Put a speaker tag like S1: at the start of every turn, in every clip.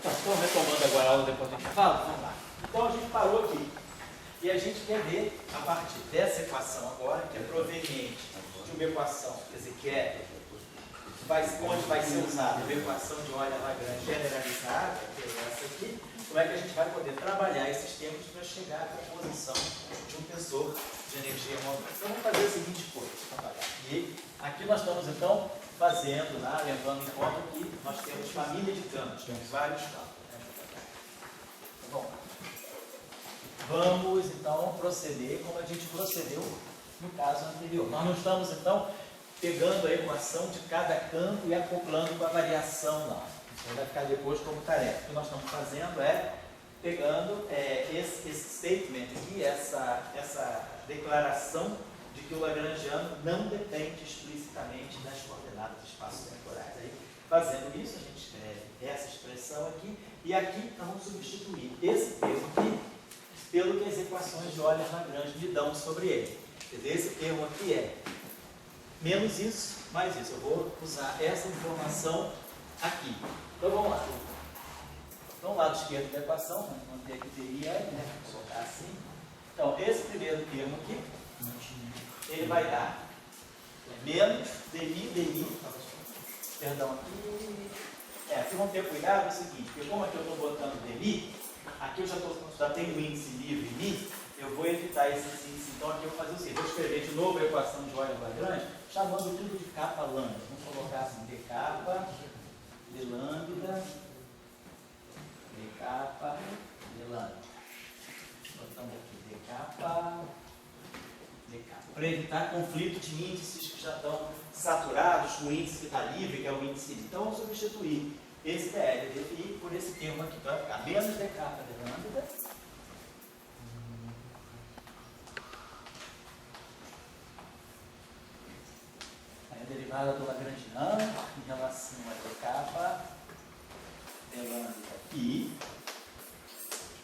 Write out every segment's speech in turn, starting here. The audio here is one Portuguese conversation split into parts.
S1: Estou retomando agora a aula depois do intervalo? Vamos lá. Então a gente parou aqui. E a gente quer ver, a partir dessa equação agora, que é proveniente de uma equação, quer dizer, que é onde vai ser usada uma equação de Euler-Lagrange generalizada, que é essa aqui, como é que a gente vai poder trabalhar esses termos para chegar à composição de um tensor de energia móvel. Então vamos fazer a seguinte coisa. E aqui nós estamos então fazendo, levando em conta que nós temos família de campos, temos vários campos. Bom, vamos então proceder como a gente procedeu no caso anterior. Nós não estamos então pegando a equação de cada campo e acoplando com a variação, não. Isso vai ficar depois como tarefa. O que nós estamos fazendo é pegando esse statement aqui, essa declaração de que o lagrangiano não depende explicitamente das coordenadas espaço-temporais. Aí, fazendo isso, a gente escreve essa expressão aqui, e aqui nós vamos substituir esse termo aqui pelo que as equações de Euler-Lagrange me dão sobre ele. Quer dizer, esse termo aqui é menos isso, mais isso. Eu vou usar essa informação aqui. Então vamos lá. Então, o lado esquerdo da equação, vamos manter aqui DI, vamos colocar assim. Então, esse primeiro termo aqui, ele vai dar menos DI, perdão, aqui vamos ter cuidado, é o seguinte, porque como aqui eu estou botando DI, aqui eu já tenho o índice livre em mim, eu vou evitar esse índice, então aqui eu vou fazer o seguinte, vou escrever de novo a equação de Euler-Lagrange, chamando tudo de capa lambda. Vamos colocar assim, d capa, d lambda, d capa, d lambda. Botamos aqui d capa, d capa. Para evitar conflito de índices que já estão saturados com o índice que está livre, que é o índice livre. Então, vamos substituir esse DL, DFI, por esse termo aqui. Então, vai ficar menos d capa, d lambda. A derivada do lagrangiano em relação a d capa, d lambda i,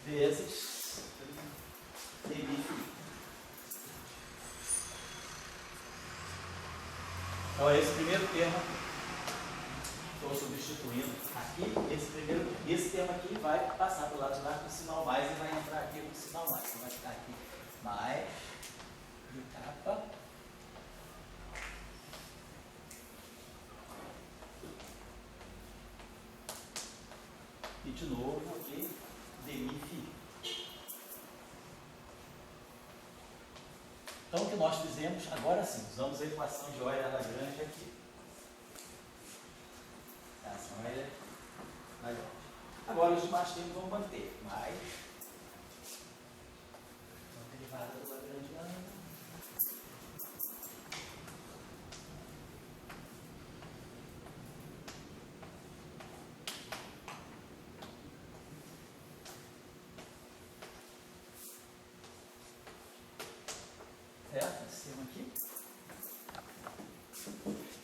S1: vezes dFi. Então, esse primeiro termo aqui. Estou substituindo aqui, esse termo aqui vai passar para o lado de lá com o sinal mais e vai entrar aqui com o sinal mais. Então, vai ficar aqui mais d capa. E de novo aqui, dFi. Então, o que nós fizemos, agora sim, usamos a equação de Euler-Lagrange aqui. Essa Euler-Lagrange. Agora, os demais termos vão manter, mais a derivada do lagrangiano. Certo? Esse termo aqui.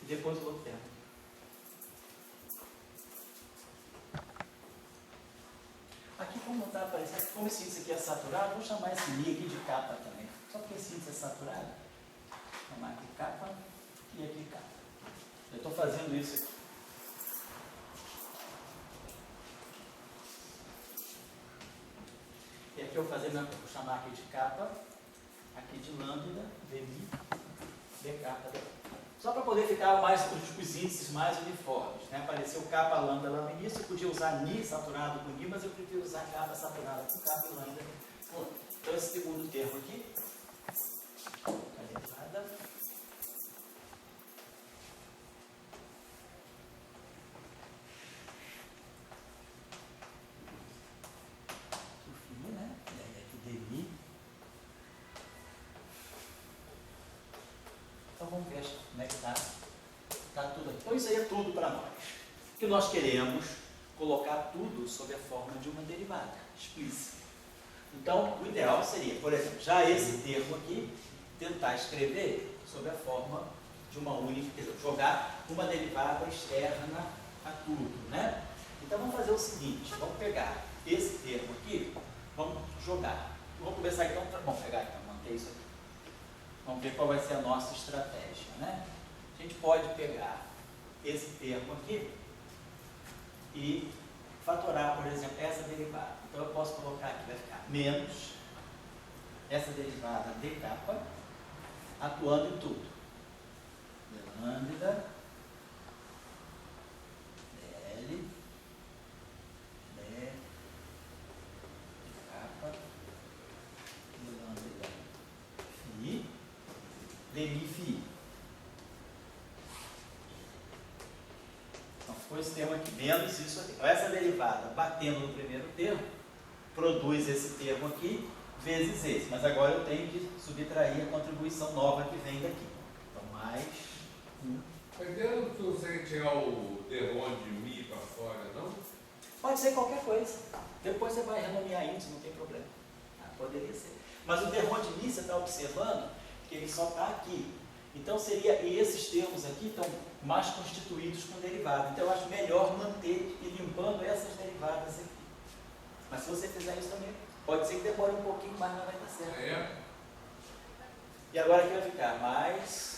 S1: E depois o outro termo. Aqui, como não está aparecendo, como esse índice aqui é saturado, vou chamar esse Mi aqui de capa também. Só porque esse índice é saturado. Vou chamar aqui capa e aqui capa. Eu estou fazendo isso aqui. E aqui eu vou fazer, vou chamar aqui de capa. Aqui de lambda, dmi, d capa. Só para poder ficar mais os índices mais uniformes. Né? Apareceu capa, lambda, lá no início, eu podia usar mi saturado com mi, mas eu prefiro usar capa saturada com capa e lambda com lambda. Então, esse segundo termo aqui, a derivada, né? E aí aqui dmi. Então vamos ver como é que está tudo aqui. Então isso aí é tudo para nós. O que nós queremos colocar tudo sob a forma de uma derivada explícita. Então o ideal seria, por exemplo, já esse termo aqui, tentar escrever sob a forma de uma única, quer dizer, jogar uma derivada externa a tudo, né? Então vamos fazer o seguinte, vamos pegar esse termo aqui, vamos jogar. Vamos começar então, vamos pegar então, manter isso aqui. Vamos ver qual vai ser a nossa estratégia, né? A gente pode pegar esse termo aqui e fatorar, por exemplo, essa derivada. Então eu posso colocar aqui, vai ficar menos essa derivada de capa atuando em tudo. De lambda, dl, de capa, de lambda, phi, de mi, phi. Então ficou esse termo aqui, menos isso aqui. Então essa derivada batendo no primeiro termo, produz esse termo aqui, vezes esse. Mas agora eu tenho que subtrair a contribuição nova que vem daqui. Então, mais 1.
S2: Mas deu não consegue tirar o derron de mi para fora, não?
S1: Pode ser qualquer coisa. Depois você vai renomear índice, não tem problema. Poderia ser. Mas o derron de mi, você está observando que ele só está aqui. Então, seria esses termos aqui estão mais constituídos com derivada. Então, eu acho melhor manter e limpando essas derivadas aqui. Mas se você fizer isso também, pode ser que demore um pouquinho, mas não vai dar certo.
S2: É.
S1: E agora aqui vai ficar mais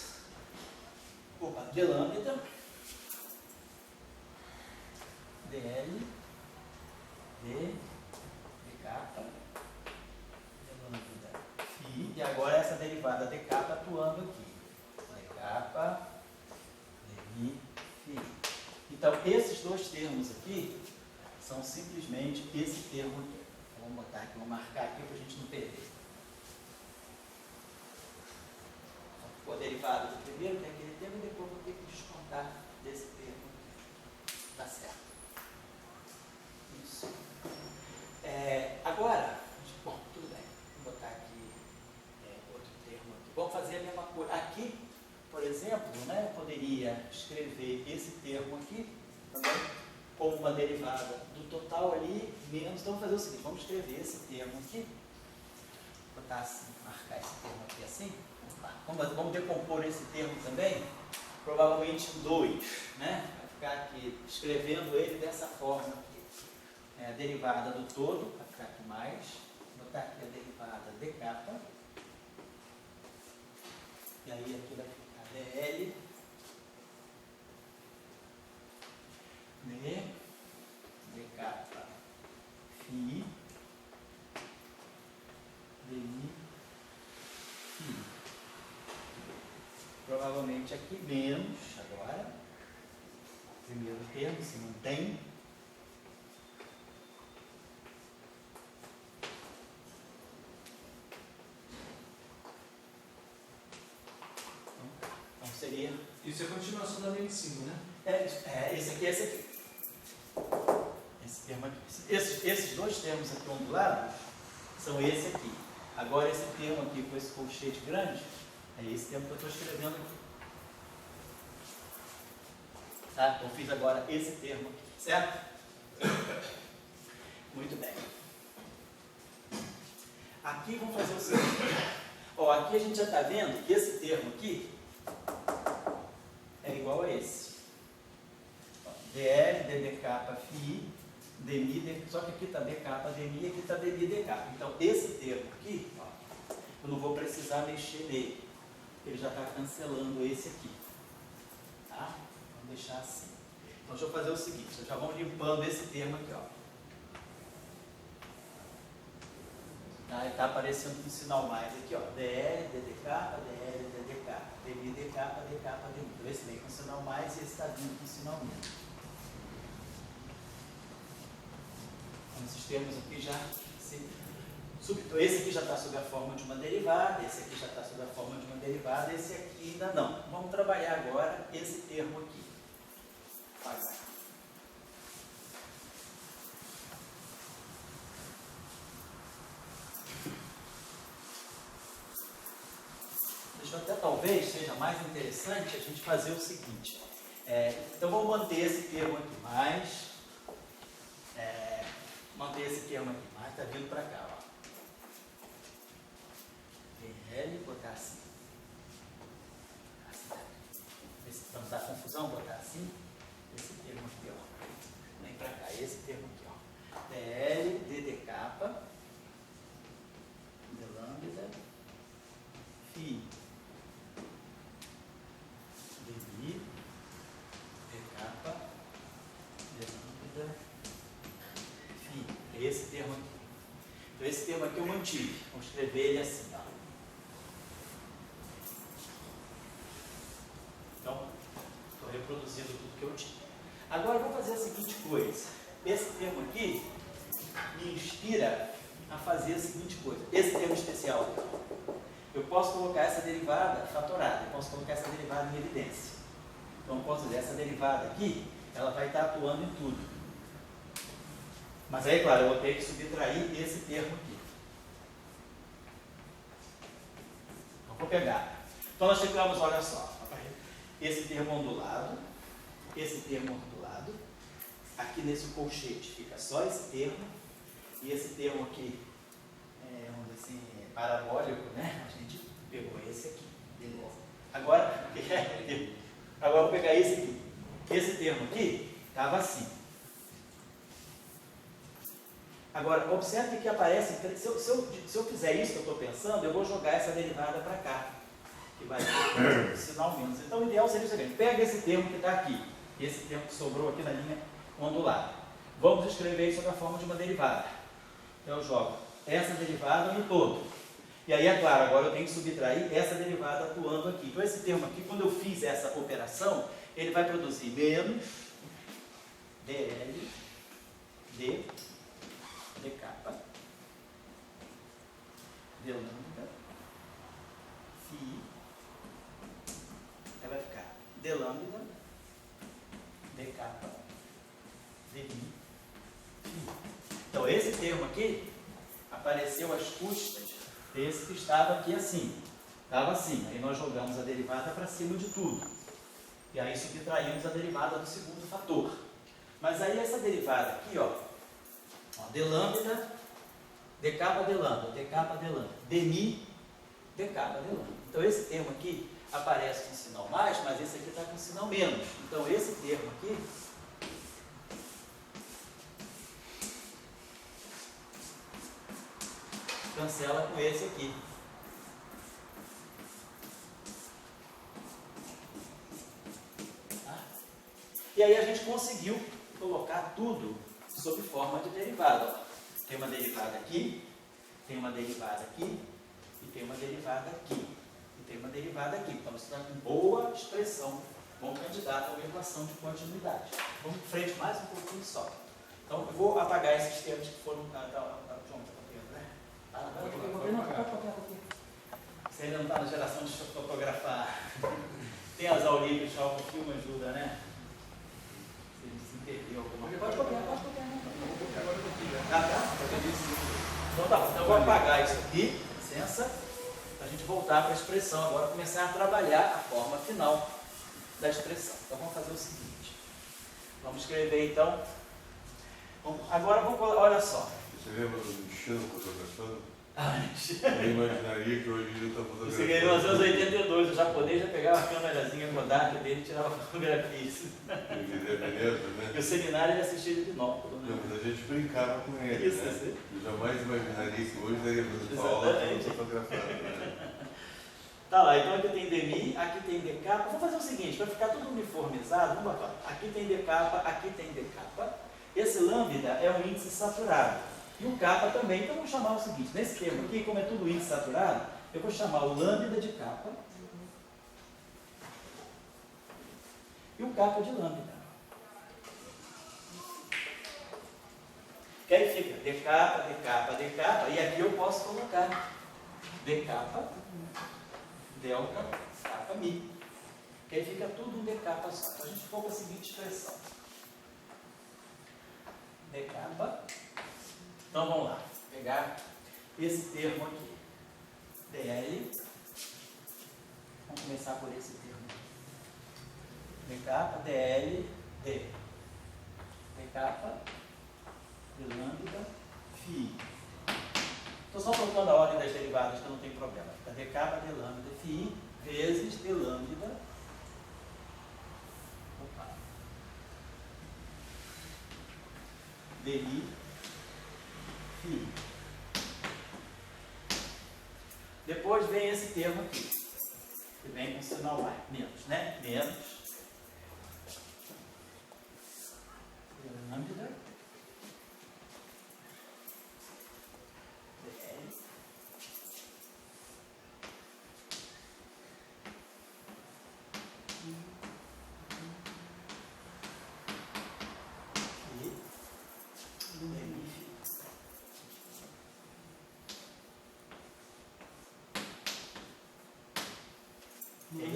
S1: de lambda, dl, de capa, de lambda, phi, e agora essa derivada de capa atuando aqui. De capa, de mi, phi. Então, esses dois termos aqui são simplesmente esse termo aqui. Então, vamos botar aqui, vamos marcar aqui para a gente não perder. Ficou a derivada do primeiro, tem aquele termo, e depois vou ter que descontar desse termo aqui. Tá certo. Isso. Agora, bom, tudo bem. Vou botar aqui outro termo aqui. Vamos fazer a mesma coisa. Aqui, por exemplo, né, eu poderia escrever esse termo aqui também como uma derivada do total ali, menos. Então, vamos fazer o seguinte, vamos escrever esse termo aqui. Vou botar assim, marcar esse termo aqui assim. Vamos decompor esse termo também, provavelmente em 2, né? Vai ficar aqui escrevendo ele dessa forma aqui. A derivada do todo, vai ficar aqui mais. Vou botar aqui a derivada de capa. E aí aqui vai ficar dl, de capa, phi, de mi, phi. Provavelmente aqui menos, agora, primeiro termo, se mantém. Então seria...
S3: Isso é continuação da lei de cima, né?
S1: Esse aqui, esse aqui. Esse termo aqui. Esses dois termos aqui ondulados são esse aqui. Agora esse termo aqui com esse colchete grande, é esse termo que eu estou escrevendo aqui. Tá? Então fiz agora esse termo aqui, certo? Muito bem. Aqui vamos fazer o seguinte. Ó, aqui a gente já está vendo que esse termo aqui é igual a esse. dl, d de capa, phi, d mi, d, só que aqui está d capa, d mi, aqui está d mi, d capa. Então esse termo aqui, ó, eu não vou precisar mexer nele. Ele já está cancelando esse aqui. Tá? Vamos deixar assim. Então deixa eu fazer o seguinte, já vamos limpando esse termo aqui, ó. Tá? Ele está aparecendo um sinal mais aqui, ó. dl, d de capa, dl, d de capa, d mi, d capa, d capa, d mi. Então esse vem com sinal mais e esse está vindo com sinal menos. Então esses termos aqui já esse aqui já está sob a forma de uma derivada, esse aqui já está sob a forma de uma derivada, esse aqui ainda não. Vamos trabalhar agora esse termo aqui. Vai. Deixa eu até, talvez seja mais interessante a gente fazer o seguinte. Então vamos manter esse termo aqui mais. Manter esse termo aqui mais, está vindo para cá, ó. dl, botar assim. Para não dar confusão, botar assim. Esse termo aqui, ó. Vem para cá, esse termo aqui, ó. dl, d de capa, de lambda, phi, de mi, de capa, de lambda, É esse termo aqui. Então esse termo aqui eu mantive. Vou escrever ele assim, ó. Então, estou reproduzindo tudo que eu tinha. Agora eu vou fazer a seguinte coisa. Esse termo aqui me inspira a fazer a seguinte coisa. Esse termo especial, eu posso colocar essa derivada fatorada, eu posso colocar essa derivada em evidência. Então eu posso dizer, essa derivada aqui, ela vai estar atuando em tudo. Mas aí, claro, eu vou ter que subtrair esse termo aqui. Então vou pegar. Então nós ficamos, olha só, esse termo ondulado, esse termo ondulado, aqui nesse colchete fica só esse termo, e esse termo aqui, vamos dizer assim, parabólico, né? A gente pegou esse aqui, beleza. Agora eu vou pegar esse aqui. Esse termo aqui estava assim. Agora, observe que aparece, se eu fizer isso que eu estou pensando, eu vou jogar essa derivada para cá, que vai ter sinal menos. Então, o ideal seria o seguinte: pega esse termo que está aqui, esse termo que sobrou aqui na linha ondulada. Vamos escrever isso sob a forma de uma derivada. Então, eu jogo essa derivada no todo. E aí, é claro, agora eu tenho que subtrair essa derivada atuando aqui. Então, esse termo aqui, quando eu fiz essa operação, ele vai produzir menos dl d capa d lambda phi, aí vai ficar d lambda d capa d mi phi. Então esse termo aqui apareceu às custas desse que estava aqui assim, estava assim, aí nós jogamos a derivada para cima de tudo, e aí subtraímos a derivada do segundo fator. Mas aí essa derivada aqui, ó, d lambda, d capa d lambda, d capa d lambda, d mi, d capa d lambda. Então esse termo aqui aparece com sinal mais, mas esse aqui está com sinal menos. Então esse termo aqui cancela com esse aqui. E aí a gente conseguiu colocar tudo sob forma de derivada. Tem uma derivada aqui, tem uma derivada aqui, e tem uma derivada aqui, e tem uma derivada aqui. Então, isso está com boa expressão, bom candidato a uma equação de continuidade. Vamos em frente mais um pouquinho só. Então, eu vou apagar esses termos que foram... João, está copiando, né? Você ainda não está na geração de fotografar. Tem as aulinhas, só um pouquinho, uma ajuda, né? Perdeu alguma coisa. Pode copiar. Então tá bom. Então eu vou apagar isso aqui, licença, para a gente voltar para a expressão agora, começar a trabalhar a forma final da expressão. Então vamos fazer o seguinte. Vamos escrever então. Agora vamos, olha só.
S2: Você lembra do Michel fotografando?
S1: Eu
S2: imaginaria que hoje ele está fotografando.
S1: Você ganhou nos anos 82, o japonês já pegava a câmerazinha Kodak dele e tirava fotografias.
S2: Ele é beleza, né?
S1: E o seminário ele assistia de binóculo, né?
S2: Não, mas a gente brincava com ele,
S1: Isso,
S2: né?
S1: assim.
S2: Eu jamais imaginaria que hoje daríamos uma aula fotografando, né?
S1: Tá lá, então aqui tem dmi, aqui tem d capa. Vamos fazer o seguinte, para ficar tudo uniformizado, vamos botar. Aqui tem d capa, aqui tem d capa. Esse lambda é um índice saturado. E o capa também. Então vamos chamar o seguinte, nesse termo aqui, como é tudo índice saturado, eu vou chamar o lambda de capa e o capa de lambda. Que aí fica d capa, d capa, d capa, e aqui eu posso colocar d capa, delta, capa, mi. Que aí fica tudo um d capa só. Então a gente for com a seguinte expressão. D capa. Então vamos lá, pegar esse termo aqui, dl, vamos começar por esse termo aqui, d capa, dl, d capa, d lambda, phi. Estou só colocando a ordem das derivadas que não tem problema, fica d capa, d lambda, phi, vezes d lambda, dmi, phi. Depois vem esse termo aqui, que vem com sinal mais, menos, né? Menos lambda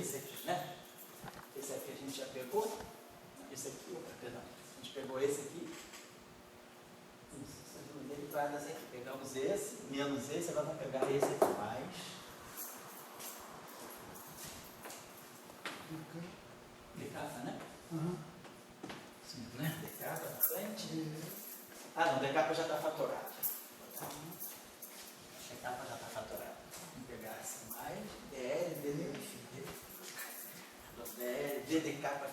S1: esse aqui, né? Esse aqui a gente já pegou. Esse aqui, perdão. A gente pegou esse aqui. Isso, essas duas derivadas aqui. Pegamos esse, menos esse, agora vamos pegar esse aqui mais. Decata, né? Sim, né? Decata na frente. Ah, não, decata já está fatorado. Decata já está fatorado. Vamos pegar assim mais. DL, DL, DL, D decata,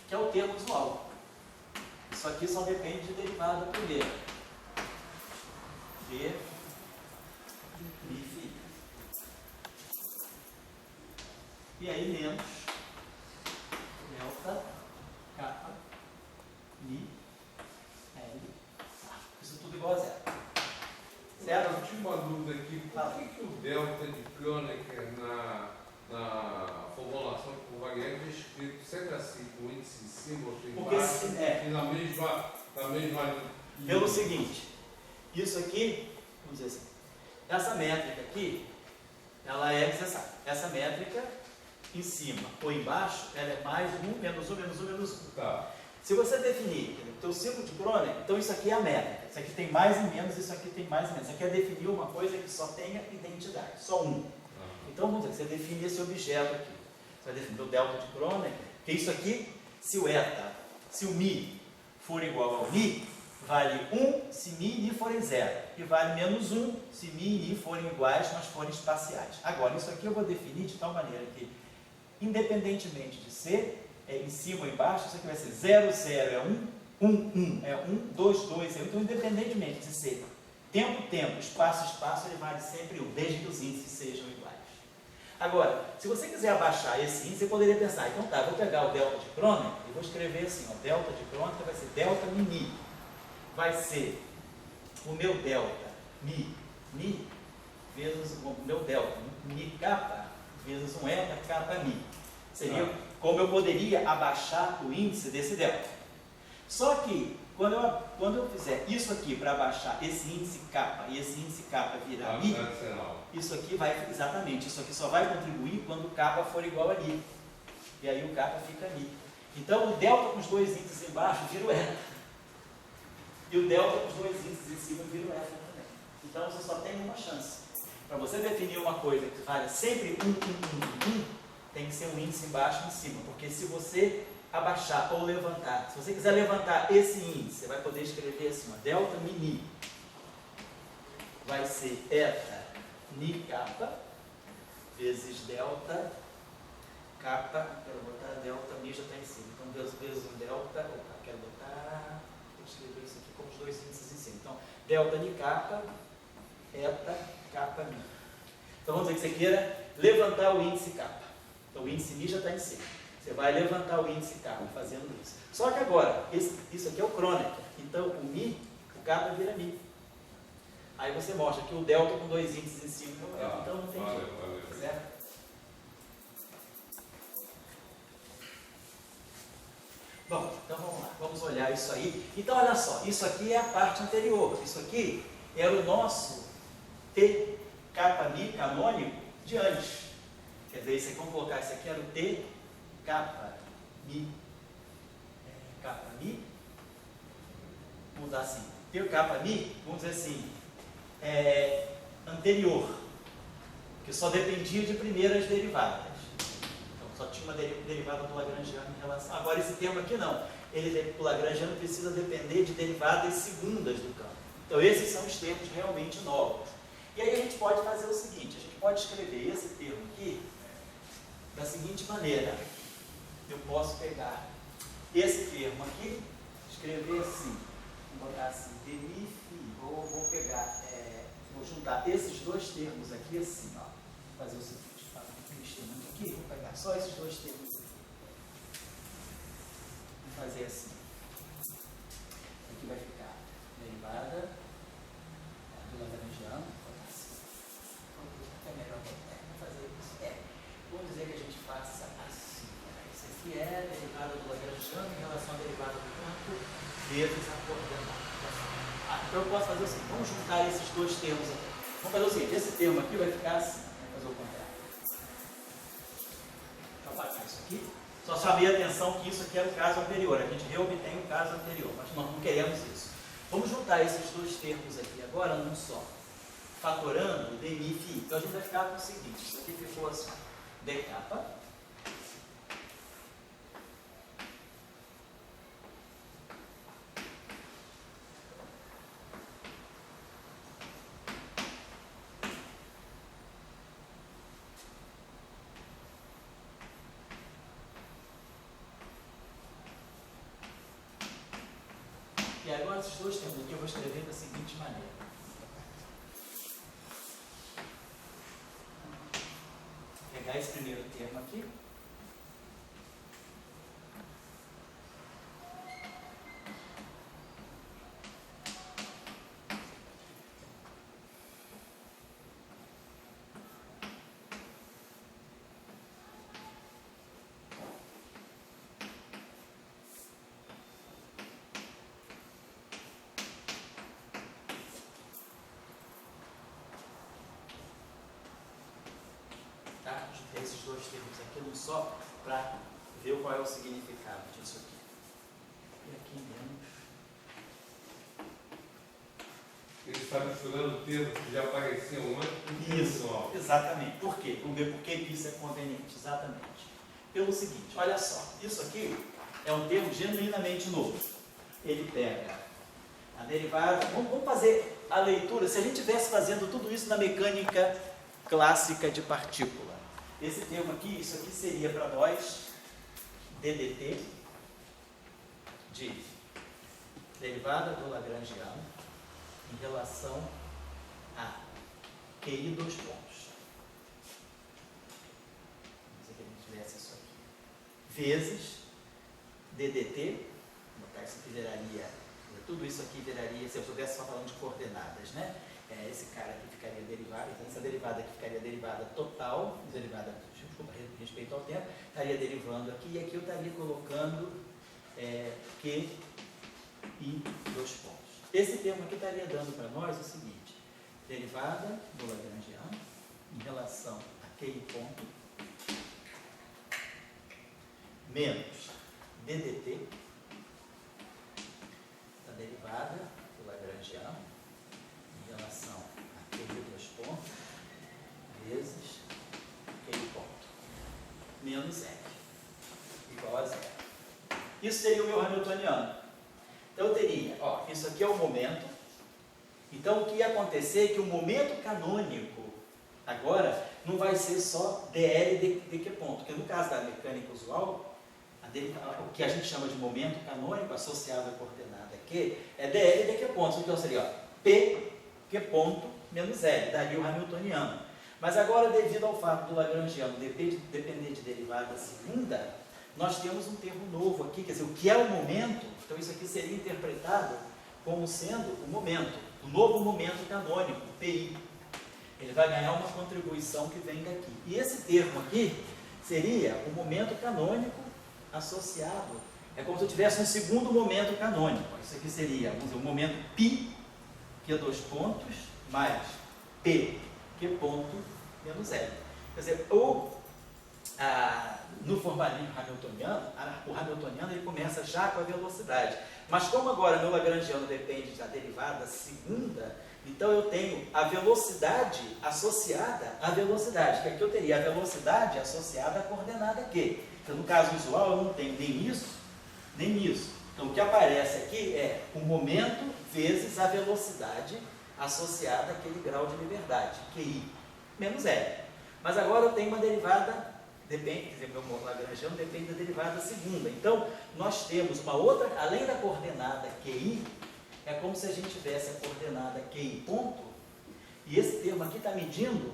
S1: que é o termo usual. Isso aqui só depende de derivada primeiro. D, Mi, Fi. E aí menos delta, kappa, Mi, L. Isso tudo igual a zero. Certo?
S2: Eu tinha uma dúvida aqui. Por que o delta de Kronecker na formulação por Wagner é escrito sempre assim, com o índice em cima ou embaixo, e na mesma
S1: pelo seguinte, isso aqui, vamos dizer assim, essa métrica aqui, ela é necessária. Essa métrica em cima ou embaixo, ela é mais 1, menos 1, menos 1, menos 1.
S2: Tá.
S1: Se você definir o teu ciclo de Kronecker, então isso aqui é a métrica. Isso aqui tem mais e menos, isso aqui tem mais e menos. Isso aqui é definir uma coisa que só tenha identidade, só um. Então vamos dizer que você define esse objeto aqui. Você vai definir o delta de Kronecker, que isso aqui, se o eta, se o Mi for igual ao Mi, vale 1 se Mi e Ni forem 0. E vale menos 1 se Mi e Ni forem iguais, mas forem espaciais. Agora, isso aqui eu vou definir de tal maneira que, independentemente de ser em cima ou embaixo, isso aqui vai ser 0, 0 é 1, 1, 1 é 1, 2, 2 é 1. Então, independentemente de ser tempo, tempo, espaço, espaço, ele vale sempre 1, desde que os índices sejam iguais. Agora, se você quiser abaixar esse índice, você poderia pensar, então tá, vou pegar o delta de Kronecker e vou escrever assim, o delta de Kronecker vai ser delta Mi. Vai ser o meu delta Mi vezes o meu delta Mi kappa vezes um eta kappa Mi. Seria como eu poderia abaixar o índice desse delta. Só que, quando eu fizer isso aqui para abaixar esse índice kappa e esse índice kappa virar Mi, isso aqui vai, exatamente, isso aqui só vai contribuir quando o kappa for igual a Mi. E aí o kappa fica Mi. Então o delta com os dois índices embaixo vira o eta. E o delta com os dois índices em cima vira o eta também. Então você só tem uma chance. Para você definir uma coisa que vale sempre 1, tem que ser um índice embaixo e em cima. Porque se você abaixar ou levantar, se você quiser levantar esse índice, você vai poder escrever assim, ó, delta Mi vai ser eta Ni kappa vezes delta kappa, quero botar delta Mi já está em cima, então vezes um delta, quero botar, vou escrever isso aqui com os dois índices em cima, então delta Ni kappa, eta kappa Mi. Então vamos dizer que você queira levantar o índice kappa, então o índice Mi já está em cima, você vai levantar o índice kappa fazendo isso. Só que agora, isso aqui é o Kronecker, então o Mi, o kappa vira Mi. Aí você mostra que o delta com dois índices em cima é o delta, então não tem jeito, certo? Bom, então vamos lá, vamos olhar isso aí. Então olha só, isso aqui é a parte anterior, isso aqui era o nosso T kappa Mi canônico de antes. Quer dizer, se vamos colocar isso aqui era o T kappa Mi, vamos dar assim, T kappa Mi, vamos dizer assim, anterior, que só dependia de primeiras derivadas. Então, só tinha uma derivada do Lagrangiano em relação. Agora, esse termo aqui não. O Lagrangiano precisa depender de derivadas segundas do campo. Então, esses são os termos realmente novos. E aí a gente pode fazer o seguinte, a gente pode escrever esse termo aqui da seguinte maneira. Eu posso pegar esse termo aqui, escrever assim, vou botar assim, demi, vou pegar, vou juntar esses dois termos aqui assim, ó. Vou fazer o seguinte, mexer muito aqui, vou pegar só esses dois termos aqui. Vou fazer assim. Aqui vai ficar derivada do Lagrangiano, vou botar assim. É melhor fazer isso. Vamos dizer que a gente faça assim. Isso aqui é a derivada do Lagrangiano em relação à derivada do campo vezes a coordenada. Então eu posso fazer assim, vamos juntar esses dois termos aqui. Vamos fazer o seguinte, esse termo aqui vai ficar assim, vamos fazer o contrário. Deixa eu apagar isso aqui. Só chamei a atenção que isso aqui era o caso anterior, a gente reobtém o caso anterior, mas nós não queremos isso. Vamos juntar esses dois termos aqui agora num só, fatorando o DMIFI. Então a gente vai ficar com o seguinte, isso aqui ficou assim, D capa. E agora esses dois termos aqui eu vou escrever da seguinte maneira. Vou pegar esse primeiro termo aqui. Tá? Juntei esses dois termos aqui num só para ver qual é o significado disso aqui. E aqui menos.
S2: Ele está misturando termos que já apareciam antes.
S1: Isso, exatamente. Por quê? Vamos ver por que isso é conveniente. Exatamente. Pelo seguinte, olha só, isso aqui é um termo genuinamente novo. Ele pega a derivada. Vamos fazer a leitura. Se a gente estivesse fazendo tudo isso na mecânica clássica de partícula, esse termo aqui, isso aqui seria para nós DDT de derivada do Lagrangiano em relação a QI dois pontos. Vamos dizer que a gente tivesse isso aqui. Vezes DDT, vou botar isso aqui viraria, tudo isso aqui viraria, se eu estivesse falando de coordenadas, né? Esse cara aqui ficaria derivada, então essa derivada aqui ficaria derivada total, derivada, desculpa, respeito ao tempo, estaria derivando aqui, e aqui eu estaria colocando Q e dois pontos. Esse termo aqui estaria dando para nós o seguinte, derivada do Lagrangiano em relação a Q ponto menos DDT da derivada do Lagrangiano em relação a Q dois pontos vezes Q ponto menos F igual a zero. Isso seria o meu Hamiltoniano. Então eu teria, ó, isso aqui é o momento. Então o que ia acontecer é que o momento canônico agora não vai ser só dl de Q ponto, porque no caso da mecânica usual, o que a gente chama de momento canônico associado à coordenada Q é dl de Q ponto. Então seria ó, P Q ponto menos L, daria o Hamiltoniano. Mas agora, devido ao fato do Lagrangiano depender de derivada segunda, nós temos um termo novo aqui, quer dizer, o que é o momento, então isso aqui seria interpretado como sendo o momento, o novo momento canônico, PI. Ele vai ganhar uma contribuição que vem daqui. E esse termo aqui seria o momento canônico associado, é como se eu tivesse um segundo momento canônico. Isso aqui seria, vamos dizer, o momento π, que é dois pontos, mais P, que é ponto, menos L. Quer dizer, no formalismo hamiltoniano, o hamiltoniano ele começa já com a velocidade. Mas como agora meu Lagrangiano depende da derivada segunda, então eu tenho a velocidade associada à velocidade, que aqui eu teria a velocidade associada à coordenada Q. Então no caso usual eu não tenho nem isso, nem isso. Então o que aparece aqui é o momento vezes a velocidade associada àquele grau de liberdade, QI, menos L. Mas agora eu tenho uma derivada, depende, quer dizer, meu Lagrangiano depende da derivada segunda. Então, nós temos uma outra, além da coordenada QI, é como se a gente tivesse a coordenada QI ponto, e esse termo aqui está medindo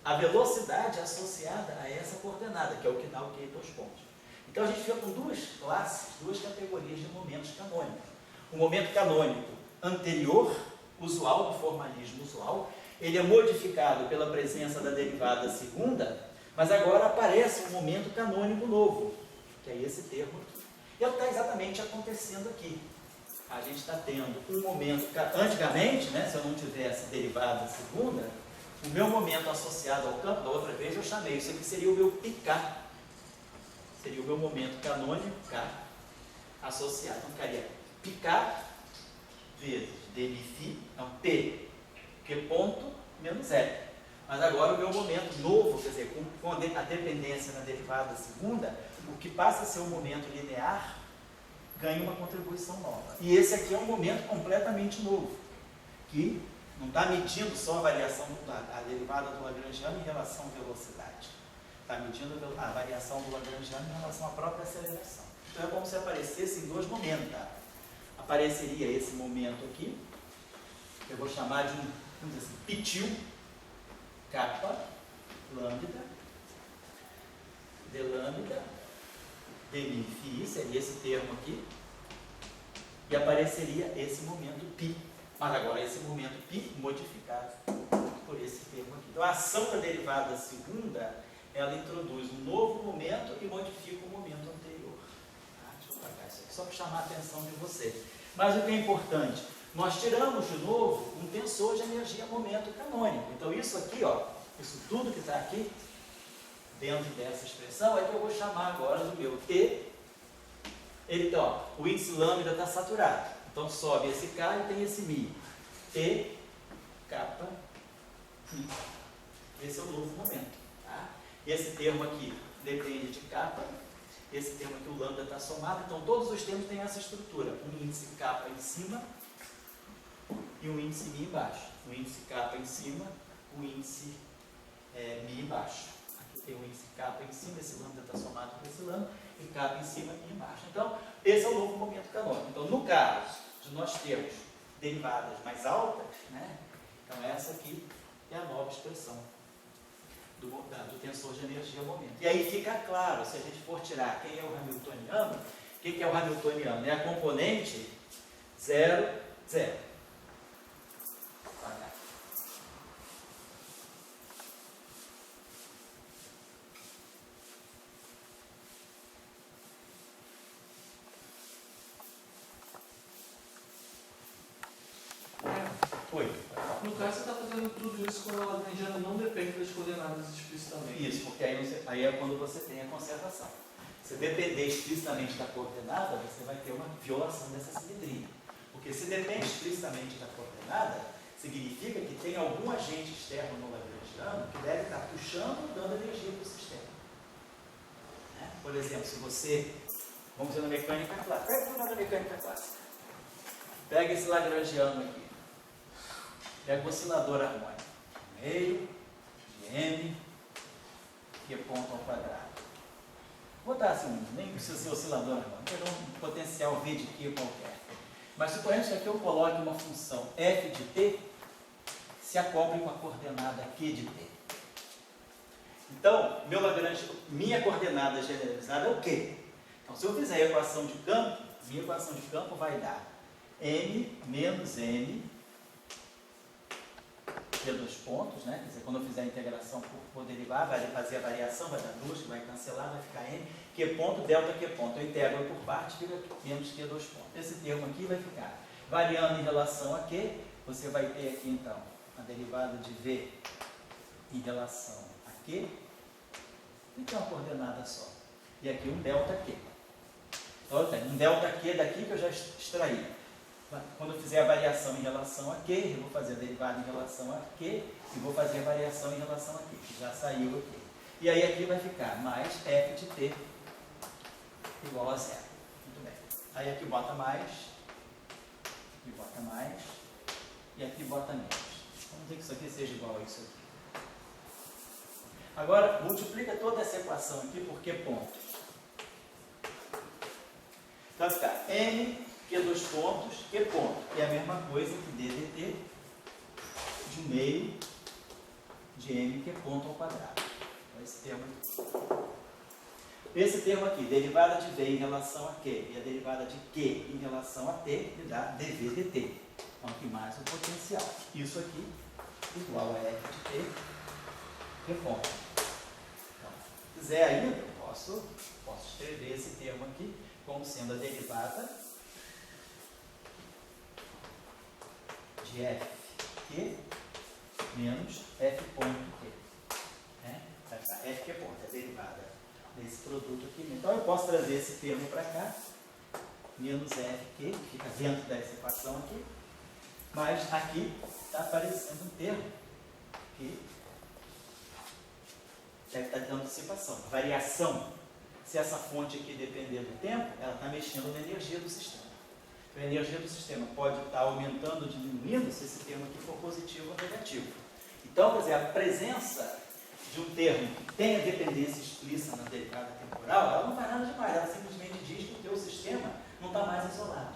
S1: a velocidade associada a essa coordenada, que é o que dá o QI dois pontos. Então, a gente fica com duas classes, duas categorias de momentos canônicos. O momento canônico anterior, usual, do formalismo usual, ele é modificado pela presença da derivada segunda, mas agora aparece um momento canônico novo, que é esse termo aqui. E é o que está exatamente acontecendo aqui. A gente está tendo um momento, antigamente, né, se eu não tivesse derivada segunda, O meu momento associado ao campo, da outra vez eu chamei, isso aqui seria o meu pK. Seria o meu momento canônico, K, associado. Então ficaria pK vezes dmi, não, P, que ponto, menos L. Mas agora o meu momento novo, quer dizer, com a dependência na derivada segunda, o que passa a ser um momento linear, ganha uma contribuição nova. E esse aqui é um momento completamente novo, que não está medindo só a variação, a derivada do Lagrangiano em relação à velocidade. Está medindo a variação do Lagrangiano em relação à própria aceleração. Então é como se aparecesse em dois momentos. Tá? Apareceria esse momento aqui, que eu vou chamar de um, vamos dizer assim, pitil, kappa, lambda, d lambda, dmi phi, seria esse termo aqui, e apareceria esse momento π. Mas agora esse momento π modificado por esse termo aqui. Então a ação da derivada segunda, ela introduz um novo momento e modifica o momento anterior. Tá? Deixa eu apagar isso aqui, só para chamar a atenção de você. Mas o que é importante, nós tiramos de novo um tensor de energia momento canônico. Então isso aqui, ó, isso tudo que está aqui, dentro dessa expressão, é que eu vou chamar agora do meu T. Ele, ó, o índice lambda está saturado. Então sobe esse K e tem esse Mi. T, kappa, Mi. Esse é o novo momento. Tá? Esse termo aqui depende de kappa. Esse termo aqui, o lambda, está somado. Então todos os termos têm essa estrutura. Um índice kappa em cima e um índice Mi embaixo. O índice kappa em cima, o índice Mi embaixo. Aqui tem o índice kappa em cima, esse lambda está somado com esse lambda, e kappa em cima e embaixo. Então, esse é o novo momento canônico. Então, no caso de nós termos derivadas mais altas, né? Então essa aqui é a nova expressão do tensor de energia momento. E aí fica claro, se a gente for tirar quem é o hamiltoniano, o que é o hamiltoniano? É a componente 0, 0.
S3: No caso, você está fazendo tudo isso quando a lagrangiana não depende das coordenadas explicitamente.
S1: Isso, porque aí é quando você tem a conservação. Se depender explicitamente da coordenada, você vai ter uma violação dessa simetria. Porque se depende explicitamente da coordenada, significa que tem algum agente externo no lagrangiano que deve estar puxando ou dando energia para o sistema. Né? Por exemplo, se você, vamos dizer, na mecânica clássica, pega na mecânica clássica, pega esse lagrangiano aqui, pega o oscilador harmônico, meio de m, que é ponto ao quadrado. Vou botar assim, nem precisa ser oscilador harmônico, vou pegar um potencial v de Q qualquer. Mas suponhamos que aqui eu coloque uma função f de t, se acople com a coordenada q de t. Então, minha coordenada generalizada é o quê? Então, se eu fizer a equação de campo, minha equação de campo vai dar m menos n, dois pontos, né? Quer dizer, quando eu fizer a integração por derivar, vai fazer a variação, vai dar 2, que vai cancelar, vai ficar n, q ponto, delta q ponto. Eu integro por parte, fica menos q dois pontos. Esse termo aqui vai ficar variando em relação a q, você vai ter aqui então a derivada de v em relação a q, e tem uma coordenada só. E aqui um delta q. Então eu tenho um delta q daqui que eu já extraí. Quando eu fizer a variação em relação a Q, eu vou fazer a derivada em relação a Q e vou fazer a variação em relação a Q, que já saiu aqui. E aí aqui vai ficar mais f de t igual a 0. Muito bem. Aí aqui bota mais, aqui bota mais e aqui bota menos. Vamos dizer que isso aqui seja igual a isso aqui. Agora, multiplica toda essa equação aqui por Q pontos. Então vai ficar m Q dois pontos, Q ponto, que é a mesma coisa que ddt de meio de m Q ponto ao quadrado. Então, esse termo aqui, derivada de v em relação a q e a derivada de q em relação a t, me dá dv dt. Então aqui mais o potencial. Isso aqui igual a f de t, Q ponto. Então, se quiser ainda, eu posso escrever esse termo aqui como sendo a derivada de f q menos f ponto Q. Né? Vai ficar f que é ponto, é derivada desse produto aqui. Então eu posso trazer esse termo para cá, menos f que fica dentro dessa equação aqui, mas aqui está aparecendo um termo que deve estar dando dissipação, variação. Se essa fonte aqui depender do tempo, ela está mexendo na energia do sistema. Então, a energia do sistema pode estar aumentando ou diminuindo se esse termo aqui for positivo ou negativo. Então, quer dizer, a presença de um termo que tenha dependência explícita na derivada temporal, ela não faz nada demais, ela simplesmente diz que o teu sistema não está mais isolado.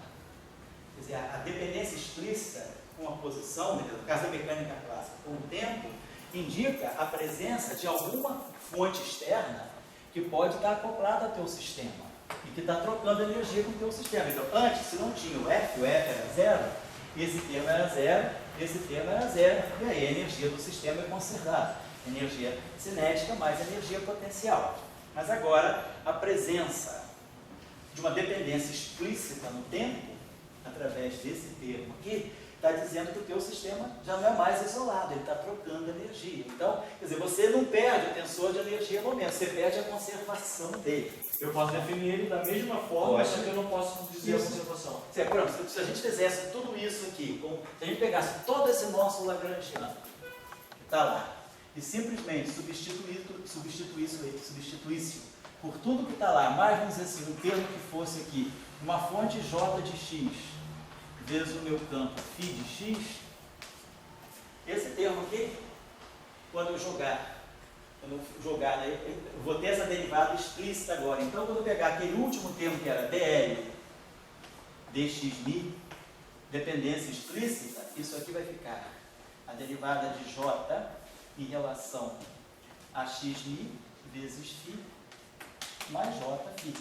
S1: Quer dizer, a dependência explícita com a posição, no caso da mecânica clássica, com o tempo, indica a presença de alguma fonte externa que pode estar acoplada ao teu sistema e que está trocando energia com o teu sistema. Então, antes, se não tinha o F era zero, esse termo era zero, esse termo era zero, e aí a energia do sistema é conservada. Energia cinética mais energia potencial. Mas agora, a presença de uma dependência explícita no tempo, através desse termo aqui, está dizendo que o teu sistema já não é mais isolado, ele está trocando energia. Então, quer dizer, você não perde o tensor de energia no momento, você perde a conservação dele.
S3: Eu posso definir ele da mesma forma, só que eu não posso dizer a conservação.
S1: Pronto, se a gente fizesse tudo isso aqui, se a gente pegasse todo esse nosso lagrangiano, que está lá, e simplesmente substituísse por tudo que está lá, mais, vamos dizer assim, um termo que fosse aqui, uma fonte J de X, vezes o meu campo φ de X, esse termo aqui, quando eu jogar, né, eu vou ter essa derivada explícita agora. Então, quando eu pegar aquele último termo que era dl dxmi, dependência explícita, isso aqui vai ficar a derivada de j em relação a xmi vezes φ mais jφ.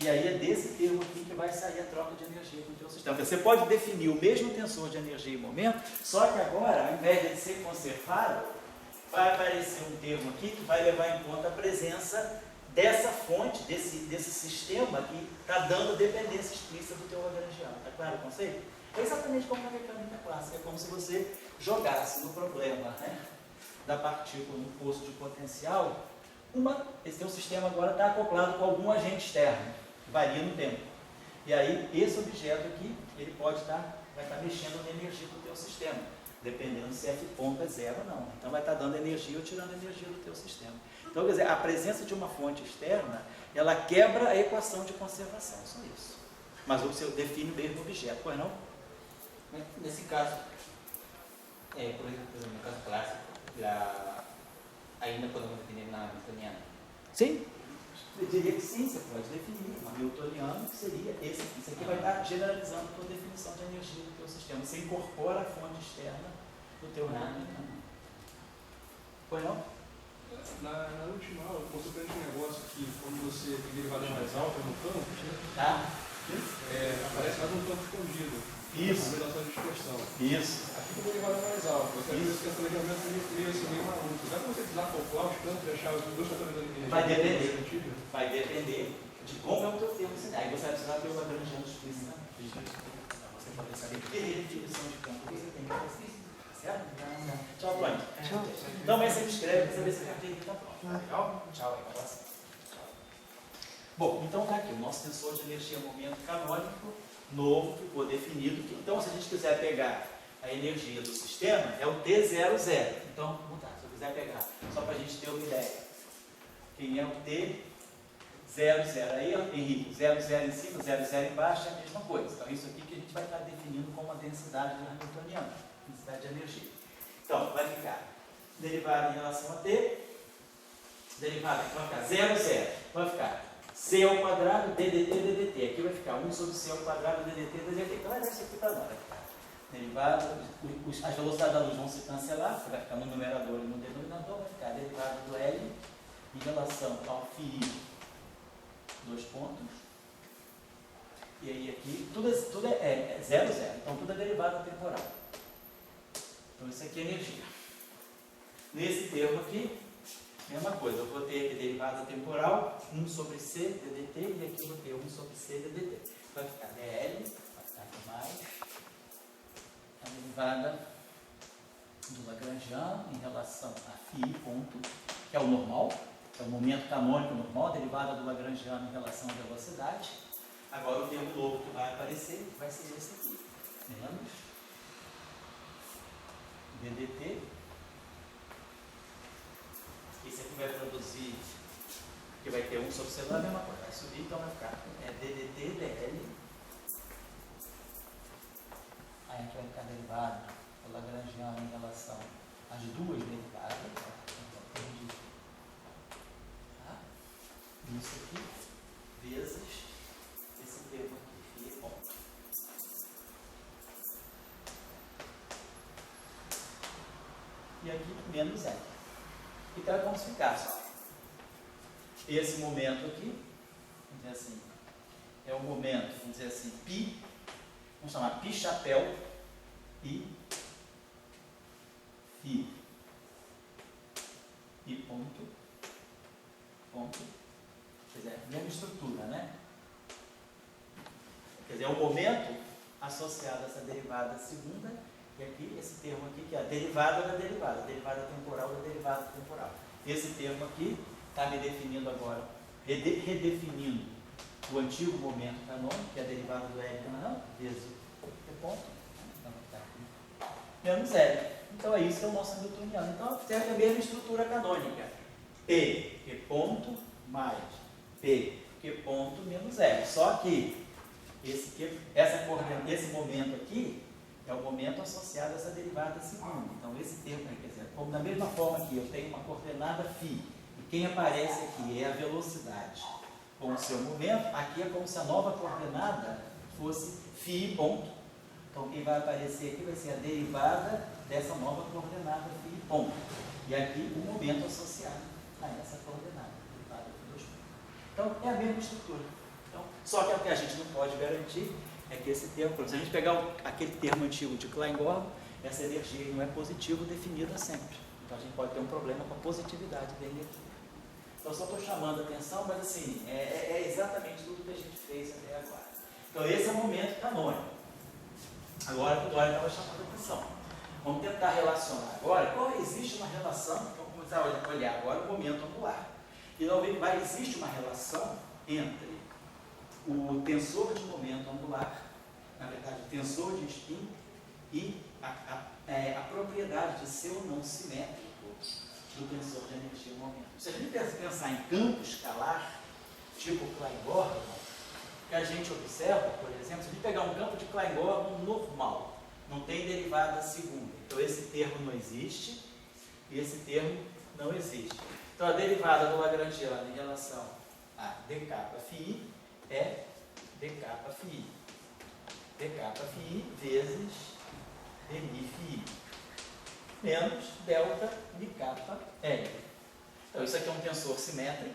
S1: E aí é desse termo aqui que vai sair a troca de energia do teu sistema. Você pode definir o mesmo tensor de energia e momento, só que agora, ao invés de ser conservado, vai aparecer um termo aqui que vai levar em conta a presença dessa fonte, desse sistema que está dando dependência explícita do teu lagrangiano. Está claro o conceito? É exatamente como na mecânica clássica. É como se você jogasse no problema, né, da partícula no poço de potencial, esse teu sistema agora está acoplado com algum agente externo, que varia no tempo. E aí, esse objeto aqui, ele vai estar mexendo na energia do teu sistema, dependendo se F ponto é zero ou não. Então, vai estar dando energia ou tirando energia do teu sistema. Então, quer dizer, a presença de uma fonte externa, ela quebra a equação de conservação, só isso. Mas você define o mesmo objeto, pois não?
S4: Nesse caso, por exemplo, no caso clássico, ainda podemos definir na newtoniana?
S1: Sim, eu diria que sim, você pode definir. O newtoniano seria esse aqui. Isso aqui vai estar generalizando a tua definição de energia do teu sistema. Você incorpora a fonte externa do teu newtoniano. Pois não?
S5: Na última aula, eu surpreendi um negócio que quando você tem derivada mais alta no campo,
S1: Tá?
S5: aparece mais um campo escondido.
S1: Isso.
S5: Uma relação de dispersão.
S1: Isso.
S5: Aqui tem derivada mais alta. Você às vezes tem esse levantamento meio maluco. Dá para você desacoplar os campos e achar os dois fatores da energia?
S1: Vai depender. Vai depender de como é o teu termo cinético. Aí você vai precisar ter o lagrangiano explícito. Você pode saber que definição de campo você tem que fazer. Certo? Tchau, Tony. Então, amanhã você me escreve para saber se a carteira está pronta. Legal? Tchau, aí, abraço. Bom, então tá aqui o nosso tensor de energia momento canônico novo ficou definido. Então, se a gente quiser pegar a energia do sistema, é o T00. Então, vamos lá, se eu quiser pegar, só para a gente ter uma ideia, quem é o T00? Aí, Henrique, 00 em cima, 00 embaixo é a mesma coisa. Então, isso aqui que a gente vai estar definindo como a densidade hamiltoniana, densidade de energia. Então, vai ficar derivada em relação a T, derivada vai ficar 00, vai ficar C ao quadrado, ddt. Aqui vai ficar 1 sobre C ao quadrado, ddt. Então, vai dar isso aqui para nós. Derivada, as velocidades da luz vão se cancelar, vai ficar no numerador e no denominador, vai ficar derivada do L em relação ao φ, 2 pontos. E aí aqui, tudo é 0, 0. Então, tudo é derivada temporal. Então, isso aqui é energia. Nesse termo aqui, mesma coisa, eu vou ter aqui derivada temporal, 1 sobre C ddt, e aqui eu vou ter 1 sobre C ddt. Vai ficar dl, vai ficar aqui mais, a derivada do Lagrangiano em relação a φ ponto, que é o normal, que é o momento canônico normal, a derivada do Lagrangiano em relação à velocidade. Agora o termo novo que vai aparecer vai ser esse aqui, menos ddt. Esse aqui vai produzir, que vai ter 1 sobre c é a mesma coisa, vai subir, então vai ficar ddt dl. Aí aqui vai ficar derivado do Lagrangiano em relação às duas derivadas. Tá? Isso aqui vezes esse termo aqui, φ ponto. E aqui menos L. Então é como se ficasse, ó. Esse momento aqui, vamos dizer assim, é o momento, vamos dizer assim, π, vamos chamar π chapéu e φ. E ponto, quer dizer, mesma estrutura, né? Quer dizer, é o momento associado a essa derivada segunda, e aqui, esse termo aqui, que é a derivada da derivada, a derivada temporal da derivada temporal. Esse termo aqui está me definindo agora, redefinindo o antigo momento canônico, que é a derivada do L canal, vezes o ponto, menos L. Então é isso que é o nosso hamiltoniano. Então serve a mesma estrutura canônica. P, Q ponto, mais P, Q ponto, menos L. Só que esse momento aqui é o momento associado a essa derivada segunda. Então esse termo, quer dizer, como da mesma forma que eu tenho uma coordenada φ, e quem aparece aqui é a velocidade com o seu momento, aqui é como se a nova coordenada fosse φ ponto. Então quem vai aparecer aqui vai ser a derivada dessa nova coordenada φ ponto. E aqui o momento associado a essa coordenada, derivada de 2 pontos. Então é a mesma estrutura. Então, só que o que a gente não pode garantir é que esse termo, por exemplo, se a gente pegar aquele termo antigo de Klein-Gordon, essa energia não é positiva definida sempre. Então a gente pode ter um problema com a positividade da energia. Então só estou chamando a atenção, mas assim, é exatamente tudo que a gente fez até agora. Então esse é o momento canônico. Agora que o Dória estava chamando a atenção. Vamos tentar relacionar agora, existe uma relação, vamos começar a olhar agora o momento angular. E existe uma relação entre o tensor de momento angular, na verdade o tensor de spin, e a propriedade de ser ou não simétrico do tensor de energia e momento. Se a gente pensar em campo escalar, tipo Klein-Gordon, que a gente observa, por exemplo, se a gente pegar um campo de Klein-Gordon normal, não tem derivada segunda, então esse termo não existe e esse termo não existe. Então a derivada do Lagrangiano em relação a dkφi é dkφi. dkφi vezes dμφi menos delta μkL. Então isso aqui é um tensor simétrico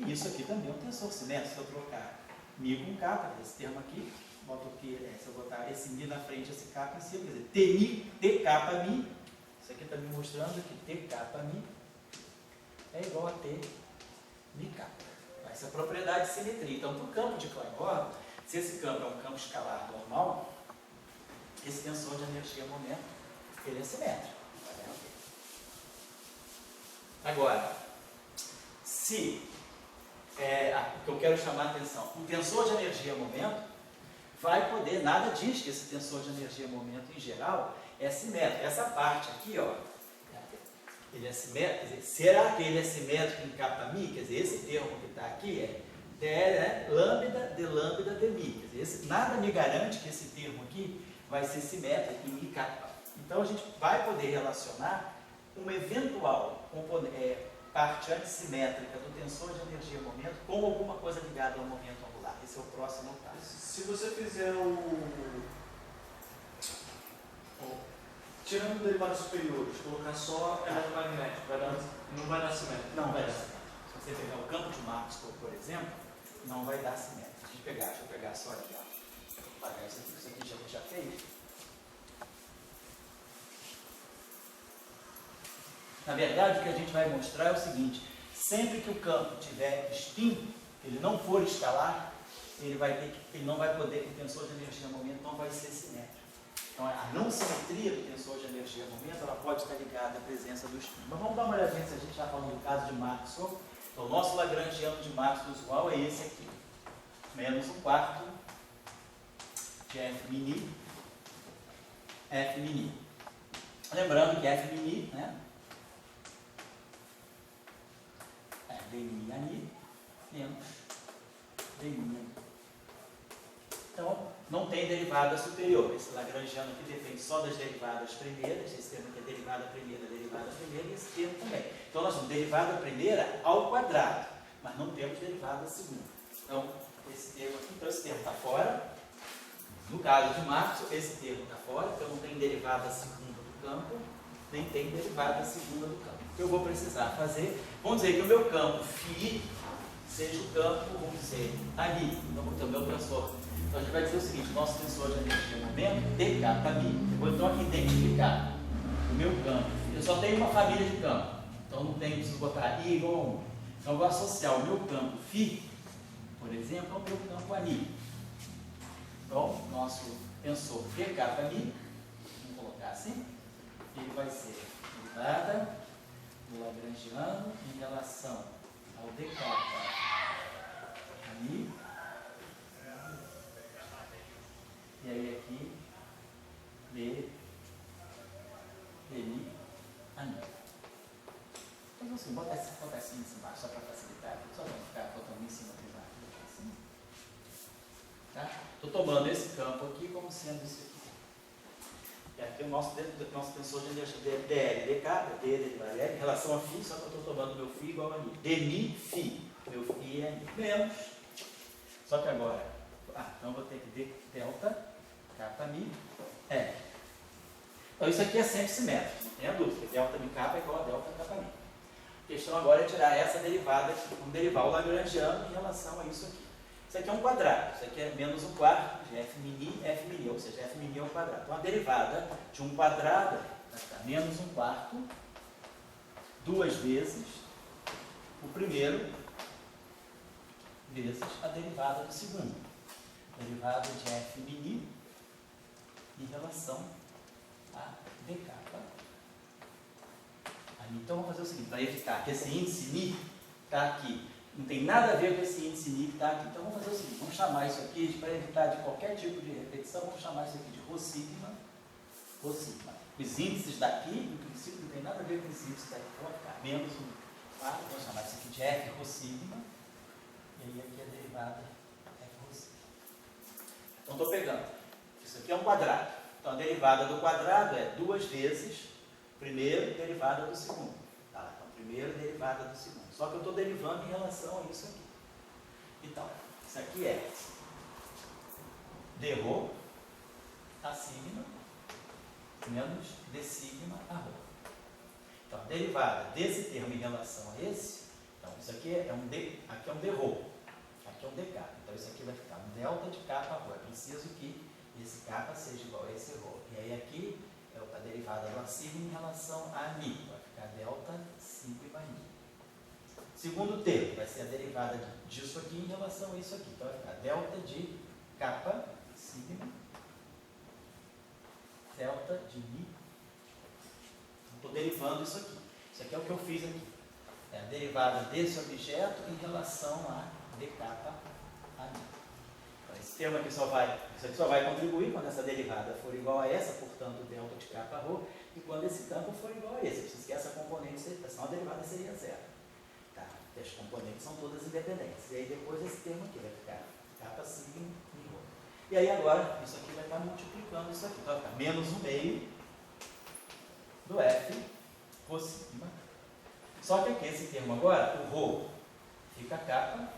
S1: e isso aqui também é um tensor simétrico. Se eu trocar μ com k, esse termo aqui, boto aqui, se eu botar esse μ na frente, esse k em cima, quer dizer, tkμ, isso aqui está me mostrando que tkμ é igual a tμk. Essa é a propriedade de simetria. Então, para o campo de Klein-Gordon, se esse campo é um campo escalar normal, esse tensor de energia-momento, ele é simétrico. Agora, se o que eu quero chamar a atenção, o tensor de energia-momento vai poder, nada diz que esse tensor de energia-momento em geral é simétrico. Essa parte aqui, ó, ele é simétrico, quer dizer, será que ele é simétrico em κμ? Quer dizer, esse termo que está aqui é lambda de lambda de μ. Quer dizer, nada me garante que esse termo aqui vai ser simétrico em μk. Então a gente vai poder relacionar uma eventual parte antissimétrica do tensor de energia-momento com alguma coisa ligada ao momento angular. Esse é o próximo passo.
S3: Se você fizer tirando derivadas superiores, colocar só eletromagnético, não vai dar simétrico.
S1: Não vai dar simétrico. Se você pegar o campo de Maxwell, por exemplo, não vai dar simétrico. Deixa eu pegar só aqui, ó. Vou apagar isso aqui já fez. Na verdade, o que a gente vai mostrar é o seguinte: sempre que o campo tiver spin, ele não for escalar, ele não vai poder, o tensor de energia-momento não vai ser simétrico. Então, a não simetria do tensor de energia-momento, ela pode estar ligada à presença do espinho. Mas vamos dar uma olhadinha se a gente está falando do caso de Maxwell. Então, o nosso lagrangiano de Maxwell usual é esse aqui. Menos 1/4 de F mini, F mini. Lembrando que F mini, né? É D mini ani menos D mini ani. Então, não tem derivada superior. Esse lagrangiano aqui depende só das derivadas primeiras. Esse termo aqui é derivada primeira, e esse termo também. Então, nós temos derivada primeira ao quadrado, mas não temos derivada segunda. Então, esse termo aqui, então esse termo está fora. No caso de Maxwell, esse termo está fora, então não tem derivada segunda do campo, nem tem derivada segunda do campo. O que eu vou precisar fazer? Vamos dizer que o meu campo φ seja o campo, vamos dizer, ali. Então, vou ter o meu tensor. Então, a gente vai dizer o seguinte: o nosso tensor de energia momento, dk, eu vou então aqui identificar o meu campo. Eu só tenho uma família de campo, então não tenho, preciso botar I igual a 1. Então, eu vou associar o meu campo φ, por exemplo, ao meu campo ali. Então, nosso tensor dk, vamos colocar assim, ele vai ser derivada do lagrangiano em relação ao dk ali. E aí aqui, D, mi, ani. Então assim, bota assim embaixo, só para facilitar, só para ficar botando em cima privado. Assim. Tá? Estou tomando esse campo aqui como sendo isso aqui. E aqui o nosso tensor de energia dl, dk, d derivada L, em relação a φ, só que eu estou tomando meu φ igual a ani. Dmi, φ. Meu φ é ani. Menos. Só que agora, então eu vou ter que d delta K mi é. Então isso aqui é sempre simétrico, não tenha dúvida, delta mi K é igual a delta K mi. A questão agora é tirar essa derivada aqui, vamos derivar o lagrangiano em relação a isso aqui. Isso aqui é um quadrado, isso aqui é menos 1/4 de F mini, ou seja, F mini é um quadrado. Então a derivada de um quadrado vai ficar menos 1/4, duas vezes o primeiro, vezes a derivada do segundo. Derivada de F mini em relação a dk. Então vamos fazer o seguinte, para evitar que esse índice ni está aqui, não tem nada a ver com esse índice ni que está aqui. Então vamos fazer o seguinte, vamos chamar isso aqui, para evitar de qualquer tipo de repetição, vamos chamar isso aqui de ρ sigma. Os índices daqui, em princípio, não tem nada a ver com esse índice daqui, então vai ficar menos 1/4, vamos chamar isso aqui de F ρ sigma, e aí aqui a derivada F ρ sigma. Então estou pegando. Isso aqui é um quadrado. Então, a derivada do quadrado é duas vezes primeiro derivada do segundo. Tá? Então, primeiro derivada do segundo. Só que eu estou derivando em relação a isso aqui. Então, isso aqui é d ρ a sigma menos d sigma a ρ. Então, a derivada desse termo em relação a esse, então, isso aqui é um d, aqui é um d ρ, aqui é um dk. Então, isso aqui vai ficar um delta de k a ρ. É preciso que esse k seja igual a esse ρ. E aí aqui é a derivada do sigma em relação a mi. Vai ficar delta sigma mi. Segundo termo, vai ser a derivada disso aqui em relação a isso aqui. Então vai ficar delta de k sigma, delta de mi. Estou derivando isso aqui. Isso aqui é o que eu fiz aqui. É a derivada desse objeto em relação a dk a mi. Esse termo aqui isso aqui só vai contribuir quando essa derivada for igual a essa, portanto, delta de k para ρ, e quando esse campo for igual a esse. Eu preciso que essa componente seja, senão a derivada seria zero. Tá? As componentes são todas independentes. E aí depois esse termo aqui vai ficar k sigma e ρ. E aí agora, isso aqui vai estar multiplicando isso aqui. Então vai ficar menos 1/2 do F ρ sigma. Só que aqui esse termo agora, o ρ fica k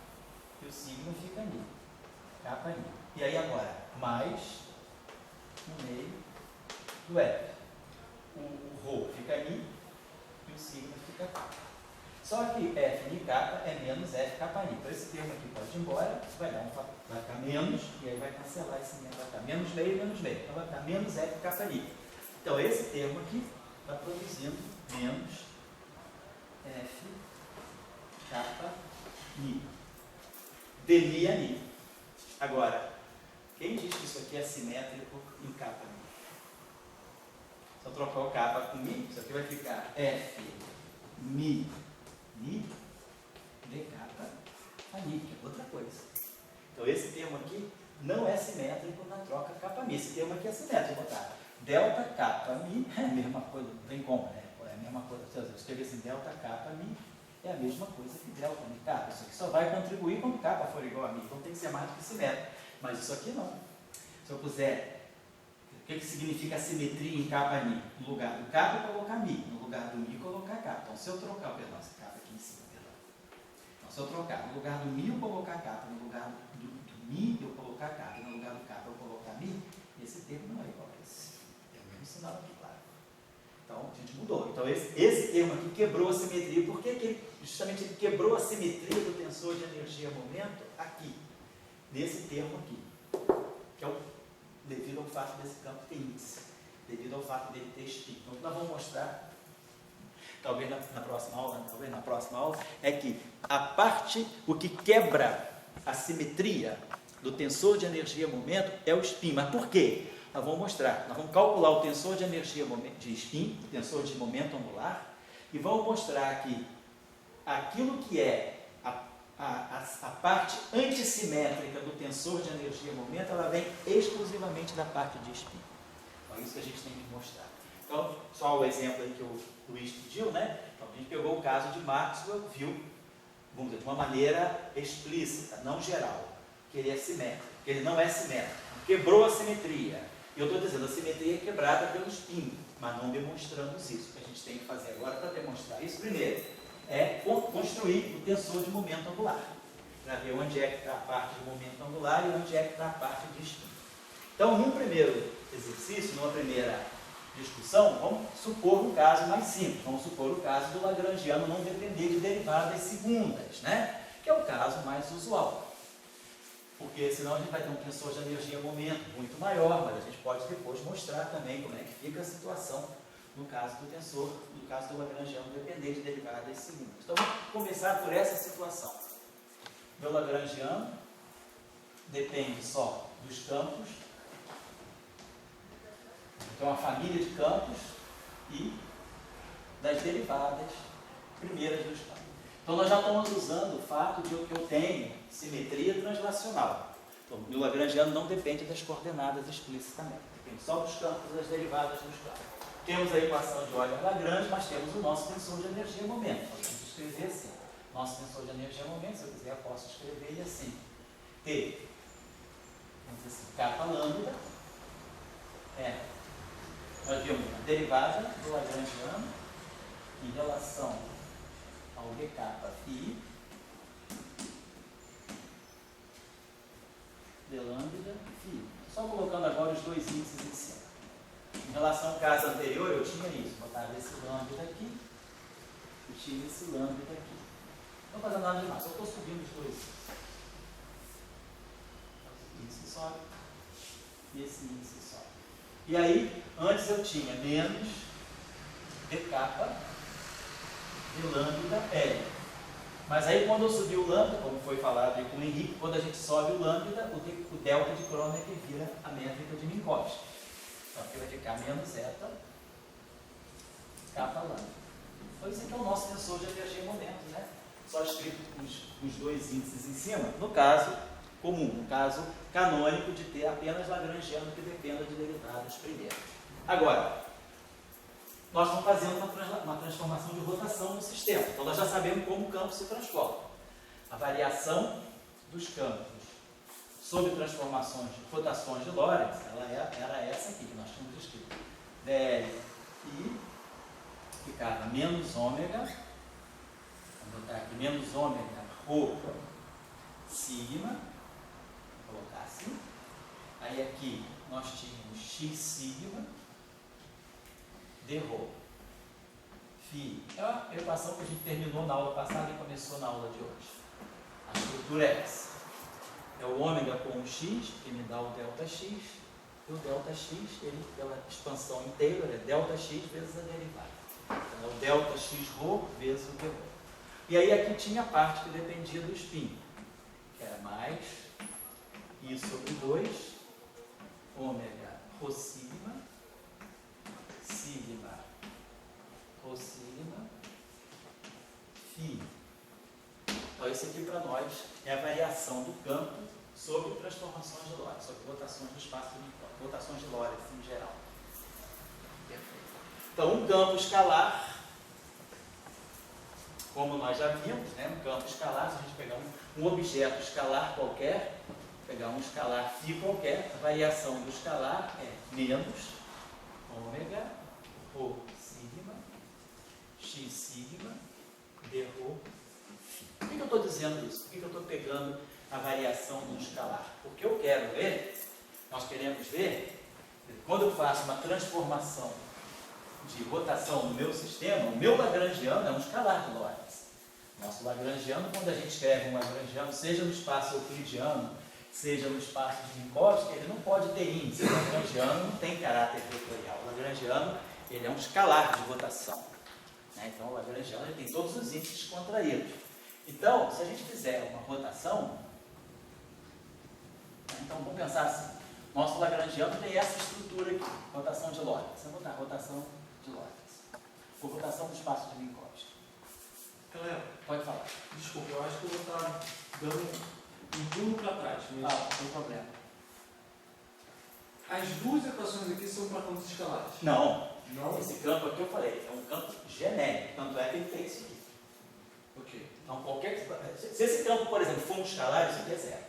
S1: e o sigma fica mi. K mi. E aí agora, mais 1/2 do F. O ρ fica mi e o sigma fica k. Só que F de k é menos F k mi. Então esse termo aqui pode ir embora, vai ficar menos, e aí vai cancelar esse menos, vai ficar menos meio, menos meio. Então vai ficar menos F k mi. Então esse termo aqui está produzindo menos F k mi. Dmi a mi. Agora, quem diz que isso aqui é simétrico em k mi? Se eu trocar o kappa com mi, isso aqui vai ficar F, mi, d kappa, a mi, que é outra coisa. Então esse termo aqui não é simétrico na troca kappa mi. Esse termo aqui é simétrico, vou botar delta kappa mi, é a mesma coisa, não tem como, né? É a mesma coisa. Se eu escrever assim, delta kappa mi, é a mesma coisa que delta mi kappa. Isso aqui só vai contribuir quando kappa for igual a mi, então tem que ser mais do que simétrico. Mas isso aqui não. Se eu puser, o que significa simetria em kappa mi? No lugar do kappa eu colocar mi, no lugar do mi colocar kappa. Então se eu trocar, perdão, esse kappa aqui em cima, perdão. Então se eu trocar, no lugar do mi eu colocar kappa, no lugar do mi eu colocar kappa, no lugar do kappa eu colocar mi, esse termo não é igual a esse. É o mesmo sinal aqui, claro. Então a gente mudou. Então esse termo aqui quebrou a simetria. Por que justamente ele quebrou a simetria do tensor de energia-momento aqui? Nesse termo aqui, que é devido ao fato desse campo ter índice, devido ao fato dele ter spin. Então, o que nós vamos mostrar, talvez na próxima aula, é que a parte, o que quebra a simetria do tensor de energia-momento é o spin. Mas por quê? Nós vamos mostrar. Nós vamos calcular o tensor de energia de spin, o tensor de momento angular, e vamos mostrar que aquilo que é a parte antissimétrica do tensor de energia-momento, ela vem exclusivamente da parte de spin. Então, é isso que a gente tem que mostrar. Então, só o exemplo aí que o Luiz pediu, né? Então, a gente pegou o caso de Maxwell, viu, vamos dizer, de uma maneira explícita, não geral, que ele é simétrico, que ele não é simétrico, quebrou a simetria. E eu estou dizendo, a simetria é quebrada pelo spin, mas não demonstramos isso. O que a gente tem que fazer agora para demonstrar isso, primeiro, é construir o tensor de momento angular, para ver onde é que está a parte de momento angular e onde é que está a parte de spin. Então, num primeiro exercício, numa primeira discussão, vamos supor um caso mais simples, vamos supor o caso do lagrangiano não depender de derivadas segundas, né? Que é o caso mais usual. Porque senão a gente vai ter um tensor de energia-momento muito maior, mas a gente pode depois mostrar também como é que fica a situação no caso do tensor, no caso do lagrangiano depender de derivadas segundas. Então vamos começar por essa situação. Meu lagrangiano depende só dos campos, então a família de campos e das derivadas primeiras dos campos. Então nós já estamos usando o fato de que eu tenho simetria translacional. Então meu lagrangiano não depende das coordenadas explicitamente, depende só dos campos e das derivadas dos campos. Temos a equação de Euler-Lagrange, mas temos o nosso tensor de energia-momento. Nós vamos escrever assim. Nosso tensor de energia-momento, se eu quiser, eu posso escrever ele assim. T, vamos dizer assim, kappa lambda, nós vimos a derivada do lagrangiano em relação ao d kappa phi, d lambda phi. Só colocando agora os dois índices em cima. Em relação ao caso anterior, eu tinha isso, botava esse lambda aqui, eu tinha esse lambda aqui. Não fazendo nada demais, só estou subindo os dois. Esse índice sobe e esse índice sobe. E aí, antes eu tinha menos d kappa de lambda L. Mas aí quando eu subi o lambda, como foi falado aí com o Henrique, quando a gente sobe o lambda, o delta de Kronecker vira a métrica de Minkowski. Então aqui vai ficar menos zeta kappa lambda. Então isso aqui é o nosso tensor de energia-momento, né? Só escrito com os dois índices em cima, no caso comum, no caso canônico de ter apenas lagrangiano que dependa de derivadas primeiras. Agora, nós estamos fazendo uma transformação de rotação no sistema. Então nós já sabemos como o campo se transforma. A variação dos campos sob transformações, rotações de Lorentz, ela era essa aqui que nós tínhamos escrito. DL I ficava menos ômega, vou botar aqui, menos ômega rho sigma, vou colocar assim. Aí aqui nós tínhamos x sigma d rho phi. É a equação que a gente terminou na aula passada e começou na aula de hoje. A estrutura é essa. É o ômega com o x, que me dá o delta x, e o delta x, ele, pela expansão inteira, é delta x vezes a derivada. Então, é o delta x rho vezes o d rho. E aí aqui tinha a parte que dependia do spin, que era mais I sobre 2, ômega rho sigma isso aqui para nós é a variação do campo sobre transformações de Lorentz, sobre rotações do espaço de rotações de Lorentz em geral. Então, um campo escalar, como nós já vimos, né? Um campo escalar, se a gente pegar um objeto escalar qualquer, pegar um escalar φ qualquer, a variação do escalar é menos ômega ρ sigma x sigma d ρ. Por que eu estou dizendo isso? Por que eu estou pegando a variação do escalar? Porque eu quero ver, nós queremos ver, quando eu faço uma transformação de rotação no meu sistema, o meu lagrangiano é um escalar de Lorentz. Nosso lagrangiano, quando a gente escreve um lagrangiano, seja no espaço euclidiano, seja no espaço de Minkowski, ele não pode ter índice. O lagrangiano não tem caráter vetorial. O lagrangiano, ele é um escalar de rotação. Né? Então, o lagrangiano ele tem todos os índices contraídos. Então, se a gente fizer uma rotação, então vamos pensar assim, nosso lagrangiano tem essa estrutura aqui, rotação de Lorentz. Vamos botar rotação de Lorentz, ou rotação do espaço de Minkowski.
S3: Galera,
S1: Pode falar.
S3: desculpa, eu acho que eu vou estar dando um pulo para trás. Mas
S1: Não tem problema.
S3: as duas equações aqui são para campos escalares.
S1: Não,
S3: Não?
S1: esse campo aqui eu falei, é um campo genérico, tanto é que ele tem isso aqui.
S3: Ok.
S1: Então, se esse campo, por exemplo, for um escalar, isso aqui é zero.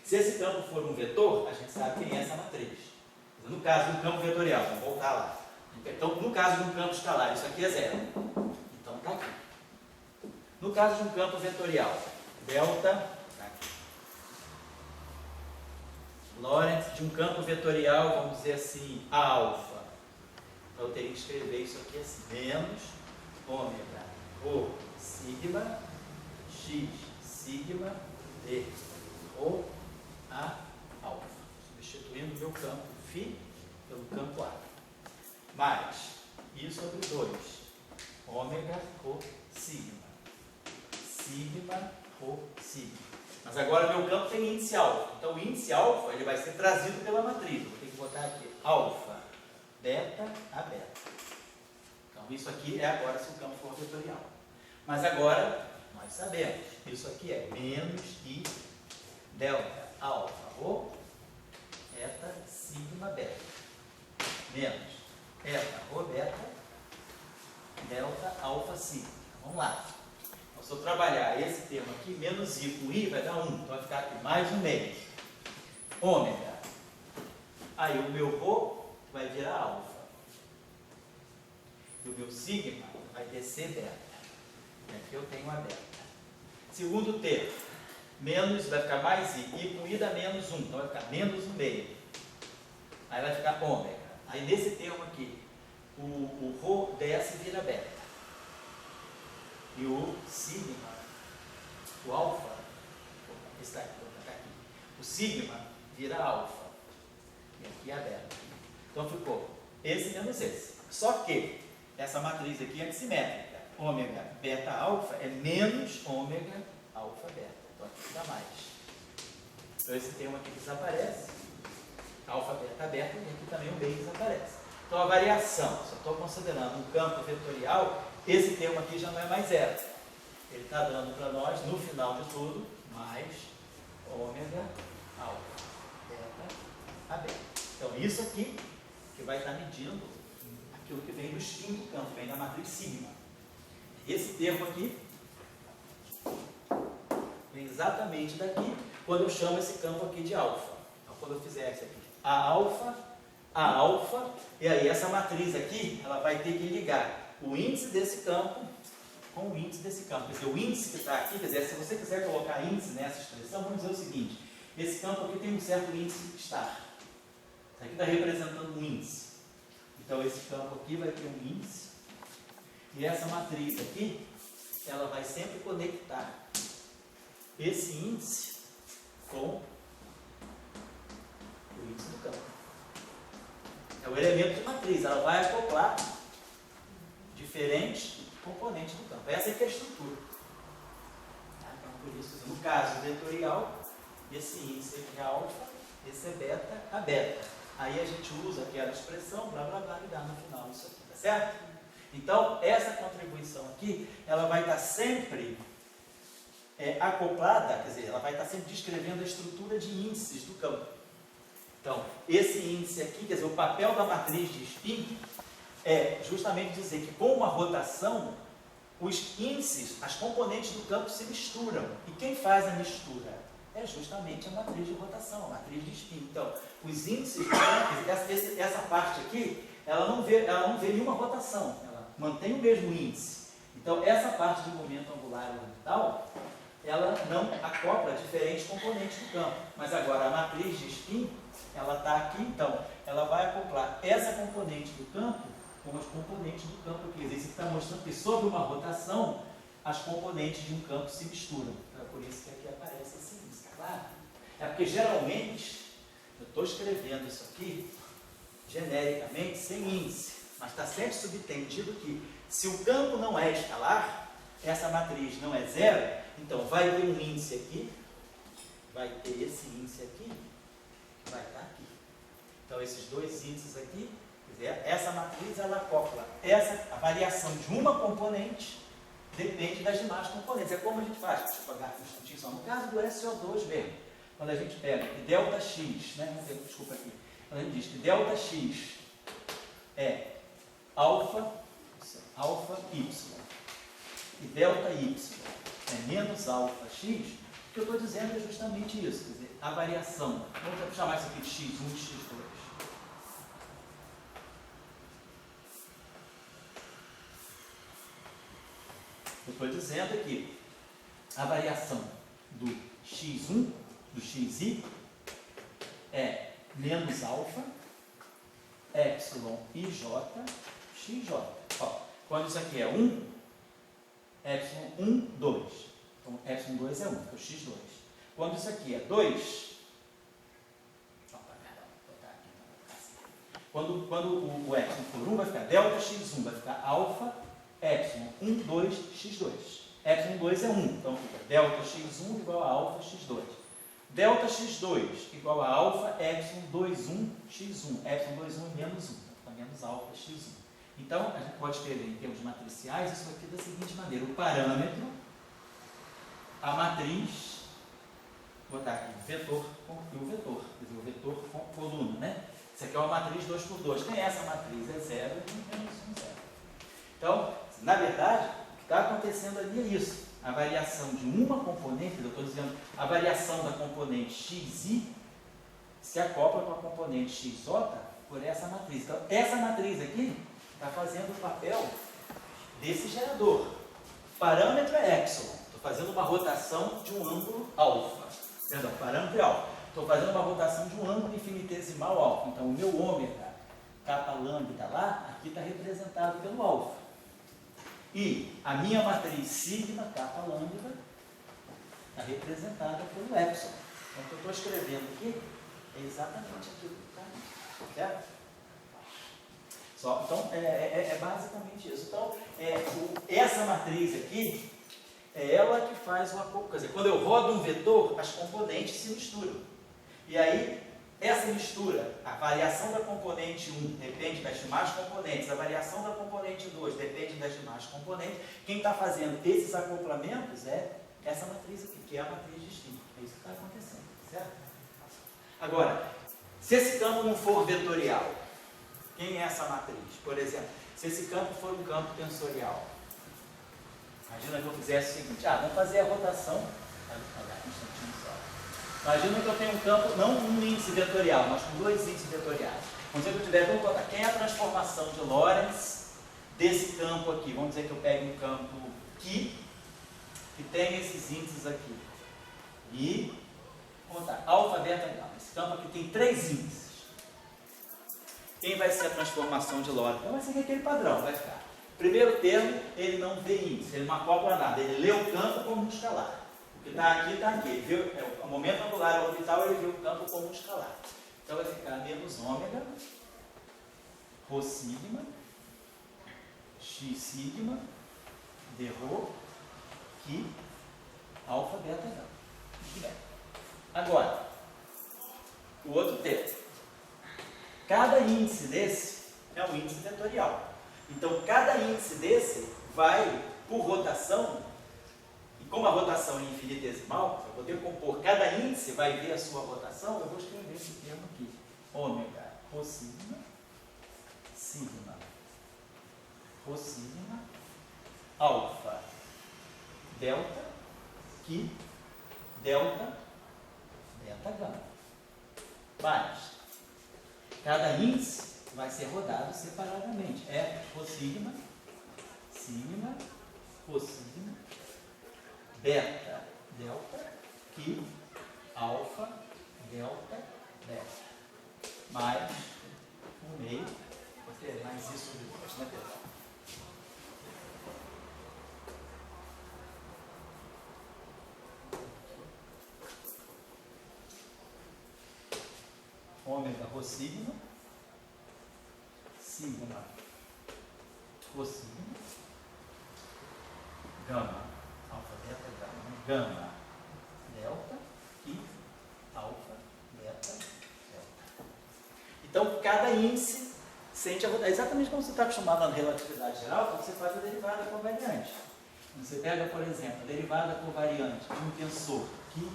S1: Se esse campo for um vetor, a gente sabe quem é essa matriz. No caso do campo vetorial, vamos voltar lá. Então, no caso de um campo escalar, isso aqui é zero. Então, está aqui. No caso de um campo vetorial, delta, está aqui. Lorentz de um campo vetorial, vamos dizer assim, a alfa. Então, eu teria que escrever isso aqui assim, menos ômega ρ sigma x sigma d ρ a alfa, substituindo o meu campo φ pelo campo A, mais I sobre 2, ômega ρ sigma, sigma ρ sigma. Mas agora meu campo tem índice alfa, então o índice alfa ele vai ser trazido pela matriz. Vou ter que botar aqui alfa, beta a beta. Então isso aqui é agora se o campo for vetorial. Mas agora nós sabemos, isso aqui é menos I delta alfa ρ eta sigma beta, menos eta ρ beta delta alfa sigma. Vamos lá. Então, se eu trabalhar esse termo aqui, menos I com I vai dar 1. Então vai ficar aqui mais um meio. Ômega. Aí o meu ρ vai virar alfa. E o meu sigma vai descer beta. E aqui eu tenho a beta. Segundo termo, menos vai ficar mais I com I dá menos 1, então vai ficar menos 1 meio. Aí vai ficar ômega. Aí nesse termo aqui, o ρ desce e vira beta. E o sigma, o alfa, está aqui, o sigma vira alfa. E aqui é a beta. Então ficou esse menos esse. Só que essa matriz aqui é antissimétrica. Ômega beta alfa é menos ômega alfa beta. Então aqui fica mais. Então esse termo aqui desaparece. Alfa beta beta, e aqui também o meio desaparece. Então a variação, se eu estou considerando um campo vetorial, esse termo aqui já não é mais zero. Ele está dando para nós, no final de tudo, mais ômega alfa beta a beta. Então isso aqui que vai estar medindo aquilo que vem do spin do campo, vem da matriz sigma. Esse termo aqui vem exatamente daqui, quando eu chamo esse campo aqui de alfa. Então, quando eu fizer isso aqui, a alfa, e aí essa matriz aqui, ela vai ter que ligar o índice desse campo com o índice desse campo. Quer dizer, o índice que está aqui, quer dizer, se você quiser colocar índice nessa expressão, vamos dizer o seguinte, esse campo aqui tem um certo índice estar. Isso aqui está representando um índice. Então, esse campo aqui vai ter um índice, e essa matriz aqui, ela vai sempre conectar esse índice com o índice do campo. É o elemento de matriz, ela vai acoplar diferentes componentes do campo. Essa é que é a estrutura. Então, por isso, no caso vetorial, esse índice aqui é alfa, esse é beta, a beta. Aí a gente usa aquela expressão, blá blá blá, e dá no final isso aqui, tá certo? Então, essa contribuição aqui, ela vai estar sempre acoplada, quer dizer, ela vai estar sempre descrevendo a estrutura de índices do campo. Então, esse índice aqui, quer dizer, o papel da matriz de spin é justamente dizer que com uma rotação, os índices, as componentes do campo se misturam. E quem faz a mistura? É justamente a matriz de rotação, a matriz de spin. Então, os índices do campo, essa parte aqui, ela não vê nenhuma rotação, ela mantém o mesmo índice. Então, essa parte de momento angular orbital, ela não acopla diferentes componentes do campo. Mas agora, a matriz de spin, ela está aqui, então, ela vai acoplar essa componente do campo com as componentes do campo aqui. Isso está mostrando que, sob uma rotação, as componentes de um campo se misturam. Então, é por isso que aqui aparece assim, isso, claro? É porque, geralmente, eu estou escrevendo isso aqui, genericamente, sem índice, mas está sempre subtendido que, se o campo não é escalar, essa matriz não é zero, então vai ter um índice aqui, vai ter esse índice aqui, que vai estar aqui. Então, esses dois índices aqui, quer dizer, essa matriz, ela acopla a variação de uma componente, depende das demais componentes. É como a gente faz, deixa eu apagar um instantinho só, no caso do SO2 mesmo, quando a gente pega que ΔX, né, desculpa aqui, quando a gente diz que ΔX é alfa y, e ΔY é menos alfa x, o que eu estou dizendo é justamente isso, quer dizer, a variação, vamos chamar isso aqui de x1 e x2. Eu estou dizendo aqui, a variação do x1, do xi, é menos alfa, epsilon e j, xj. Ó, quando isso aqui é 1, epsilon 1, 2. Então, epsilon 2 é 1, que é o x2. Quando isso aqui é 2, quando o epsilon for 1, vai ficar ΔX1, vai ficar alfa, epsilon 1, 2, x2. Epsilon 2 é 1, então fica ΔX1 igual a alfa, x2. ΔX2 igual a alfa, epsilon 2, 1, x1. Epsilon 2, 1 é menos 1, então fica menos alfa, x1. Então, a gente pode escrever em termos matriciais isso aqui da seguinte maneira: o parâmetro, a matriz, vou botar aqui o vetor e o vetor, quer dizer, o vetor com coluna, né? Isso aqui é uma matriz 2 por 2. Tem essa matriz, é 0 e menos 1, 0. Então, na verdade, o que está acontecendo ali é isso. A variação de uma componente, eu estou dizendo, a variação da componente xi se acopla com a componente xj por essa matriz. Então, essa matriz aqui está fazendo o papel desse gerador. O parâmetro é epsilon. Estou fazendo uma rotação de um ângulo alfa. Perdão, parâmetro é alfa. Estou fazendo uma rotação de um ângulo infinitesimal alfa. Então, o meu ômega, kappa lambda lá, aqui está representado pelo alfa. E a minha matriz sigma, kappa lambda, está representada pelo epsilon. Então, o que eu estou escrevendo aqui é exatamente aquilo que está aqui. Certo? Então, é basicamente isso. Então, essa matriz aqui, é ela que faz o acoplo. Quer dizer, quando eu rodo um vetor, as componentes se misturam. E aí, essa mistura, a variação da componente 1 depende das demais componentes, a variação da componente 2 depende das demais componentes. Quem está fazendo esses acoplamentos é essa matriz aqui, que é a matriz de spin. É isso que está acontecendo, certo? Agora, se esse campo não for vetorial, quem é essa matriz? Por exemplo, se esse campo for um campo tensorial, imagina que eu fizesse o seguinte, vamos fazer a rotação, imagina que eu tenho um campo, não um índice vetorial, mas com dois índices vetoriais. Vamos dizer que eu tiver, vamos botar, quem é a transformação de Lorentz desse campo aqui? Vamos dizer que eu pego um campo que tem esses índices aqui. E, vamos botar, alfa, beta, gama. Esse campo aqui tem 3 índices. Quem vai ser a transformação de Lorentz? Então vai ser aquele padrão, vai ficar. Primeiro termo, ele não vê índice, ele não acopla nada, ele lê o campo como um escalar. O que está aqui, está aqui. Ele viu, o momento angular orbital, ele viu o campo como um escalar. Então vai ficar menos ômega, ρ sigma, x sigma, d rho, que alfa, beta, gama. Muito bem. Agora, o outro termo. Cada índice desse é um índice vetorial. Então, cada índice desse vai, por rotação, como a rotação é infinitesimal, eu vou ter que compor, cada índice vai ver a sua rotação, eu vou escrever esse termo aqui. Ômega, rho sigma, sigma, rho sigma, alfa, delta, que, delta, beta, gama. Mas, cada índice vai ser rodado separadamente. É rho sigma, sigma, rho sigma, beta, delta, que, alfa, delta, beta. Mais um meio, vou ter mais isso depois, né, pessoal? Ômega, rho sigma, sigma, rho sigma, gama, alfa, beta, gama, gama, delta, e alfa, beta, delta. Então, cada índice sente a rotação. É exatamente como você está acostumado na relatividade geral, quando você faz a derivada covariante. Você pega, por exemplo, a derivada covariante de um tensor que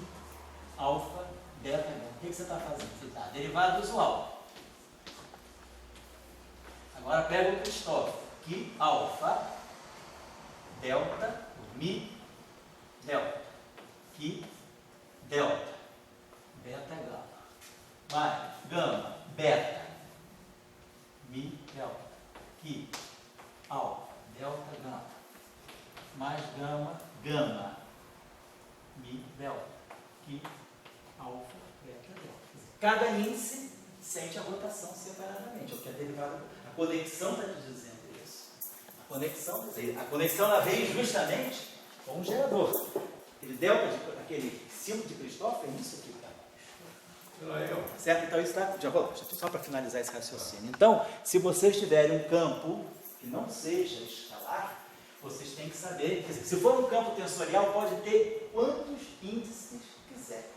S1: alfa, beta, gama. O que você está fazendo? Você está derivada usual. Agora pega o Christoff, que alfa, delta, mi, delta, que delta, beta, gama, mais gama, beta, mi, delta, que alfa, delta, gama, mais gama, gama, mi, delta, que alfa, beta, delta. Cada índice sente a rotação separadamente, é o que a derivada, a conexão está te dizendo isso. A conexão ela veio justamente com o gerador. Aquele delta, aquele símbolo de Christoff é isso aqui, tá? Certo? Então isso está. Só para finalizar esse raciocínio. Então, se vocês tiverem um campo que não seja escalar, vocês têm que saber, quer dizer, se for um campo tensorial, pode ter quantos índices quiser,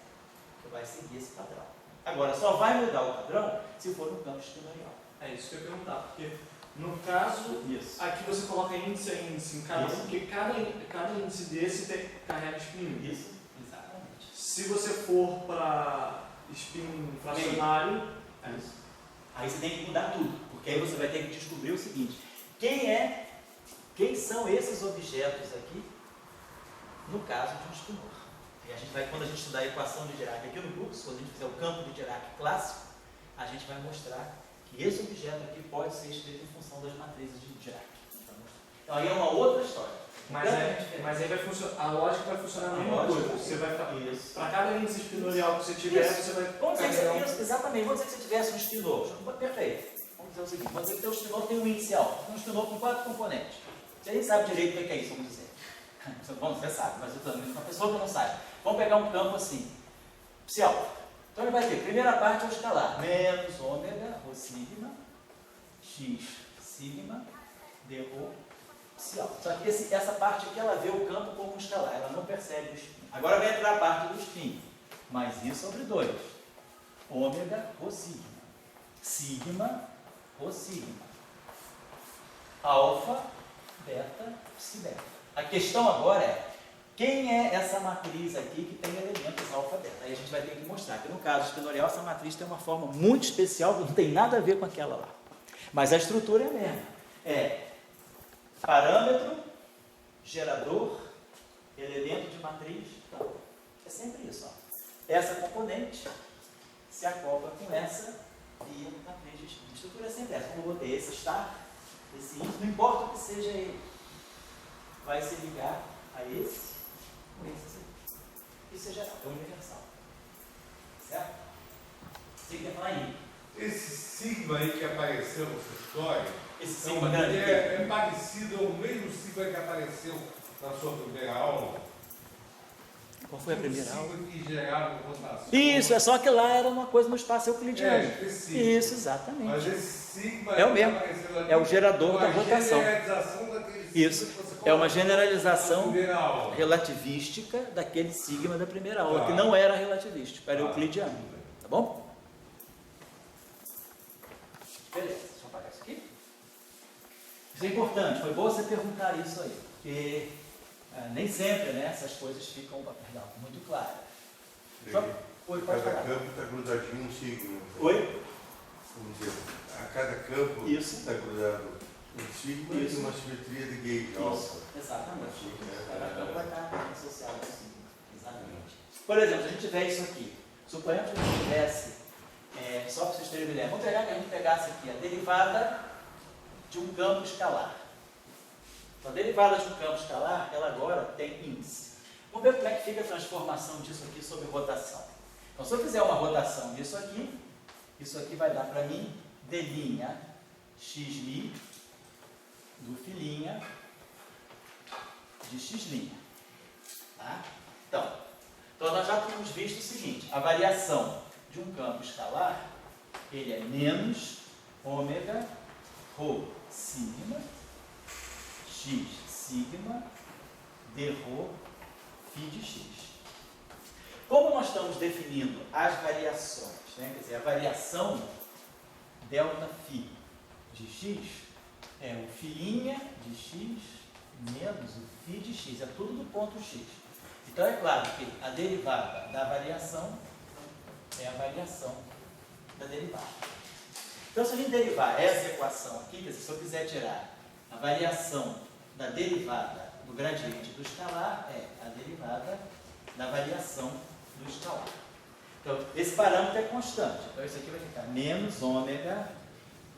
S1: que vai seguir esse padrão. Agora, só vai mudar o padrão se for um campo espinorial.
S3: É isso que eu ia perguntar, porque no caso,
S1: Isso.
S3: aqui você coloca índice a índice em cada um, porque cada índice desse carrega spin.
S1: Isso, exatamente.
S3: Se você for para spin fracionário,
S1: Isso. Aí você tem que mudar tudo, porque aí você vai ter que descobrir o seguinte: quem são esses objetos aqui, no caso de um espinor? E a gente vai, quando a gente estudar a equação de Dirac aqui no curso, quando a gente fizer o campo de Dirac clássico, a gente vai mostrar que esse objeto aqui pode ser escrito em função das matrizes de Dirac. Então aí é uma outra história.
S3: mas aí vai funcionar, a lógica vai funcionar a mesma coisa. Você vai para cada índice espinorial que você tiver, você vai
S1: Vamos dizer que exatamente, vamos dizer que você tivesse um espinor. Perfeito. Vamos dizer o seguinte, vamos dizer que o teu espinor tem um inicial, um espinor com 4 componentes. Você nem sabe direito o que é isso, vamos dizer. Bom, você sabe, mas eu estou dizendo uma pessoa que não sabe. Vamos pegar um campo assim, psi alfa. Então ele vai ter, primeira parte é o escalar, menos ômega, rho sigma, x sigma, d rho, psi alfa. Só que essa parte aqui, ela vê o campo como um escalar, ela não percebe o spin. Agora vai entrar a parte do spin, mais i sobre 2. Ômega, rho sigma. Sigma, rho sigma. Alfa, beta, psi beta. A questão agora é, quem é essa matriz aqui que tem elementos alfa, beta? Aí a gente vai ter que mostrar que no caso espinorial essa matriz tem uma forma muito especial que não tem nada a ver com aquela lá. Mas a estrutura é a mesma. É parâmetro, gerador, elemento de matriz. Então, é sempre isso. Ó. Essa componente se acopla com essa via matriz de spin. A estrutura é sempre essa. Como eu botei esse star, esse índice, não importa o que seja ele, vai se ligar a esse com esse aqui. Isso é geral, é universal. Certo? Você quer falar aí?
S2: Esse sigma aí que apareceu nessa história,
S1: Esse sigma grande aqui.
S2: é parecido ao mesmo sigma que apareceu na sua primeira aula?
S1: Qual foi a primeira aula?
S2: Sigma que gerava rotação.
S1: Isso, é só que lá era uma coisa no espaço euclidiano.
S2: Específico.
S1: Isso, exatamente.
S2: Mas esse sigma
S1: É o mesmo.
S2: que apareceu ali,
S1: É o gerador da rotação.
S2: Generalização daquele
S1: Isso.
S2: sigma que você
S1: É uma
S2: colocou
S1: generalização
S2: na primeira aula.
S1: relativística daquele sigma da primeira aula,
S2: Tá.
S1: que não era relativístico, era
S2: Tá.
S1: euclidiano. Tá bom? Beleza, deixa eu apagar isso aqui. Isso é importante, foi bom você perguntar isso aí, porque Nem sempre, né, essas coisas ficam muito claras. Oi, pode
S6: cada
S1: falar.
S6: campo está grudadinho um signo.
S1: Oi?
S6: Vamos dizer, a cada campo
S1: Isso.
S6: está grudado um signo e uma simetria de gauge alfa.
S1: Exatamente. Cada campo vai estar associado ao signo. Exatamente. Por exemplo, se a gente tiver isso aqui, suponhamos que a gente tivesse, só para vocês terem uma ideia, vamos pegar que a gente pegasse aqui a derivada de um campo escalar. Então, a derivada de um campo escalar, ela agora tem índice. Vamos ver como é que fica a transformação disso aqui sobre rotação. Então, se eu fizer uma rotação disso aqui vai dar para mim d' x'mi do filinha de x'. Tá? Então, nós já temos visto o seguinte, a variação de um campo escalar, ele é menos ômega rho sigma x sigma d rho φ de x. Como nós estamos definindo as variações, né? Quer dizer, a variação delta φ de x é o filinha de x menos o φ de x, é tudo do ponto x. Então é claro que a derivada da variação é a variação da derivada. Então se a gente derivar essa equação aqui, quer dizer, se eu quiser tirar a variação da derivada do gradiente do escalar, é a derivada da variação do escalar. Então esse parâmetro é constante, então isso aqui vai ficar menos ômega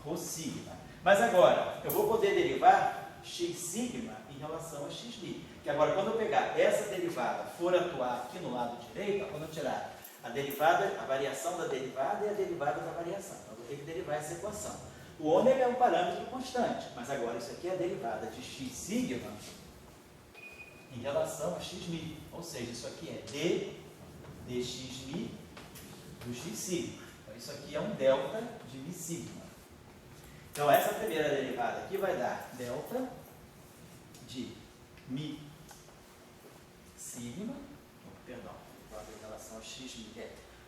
S1: rho sigma. Mas agora, eu vou poder derivar x sigma em relação a x'mi. Que agora, quando eu pegar essa derivada, for atuar aqui no lado direito, quando eu tirar a derivada, a variação da derivada e a derivada da variação. Então, eu vou ter que derivar essa equação. O ômega é um parâmetro constante, mas agora isso aqui é a derivada de x sigma em relação a x'mi. Ou seja, isso aqui é d x'mi do x sigma. Então, isso aqui é um delta de mi sigma. Então, essa primeira derivada aqui vai dar delta de mi sigma, perdão, em relação a x,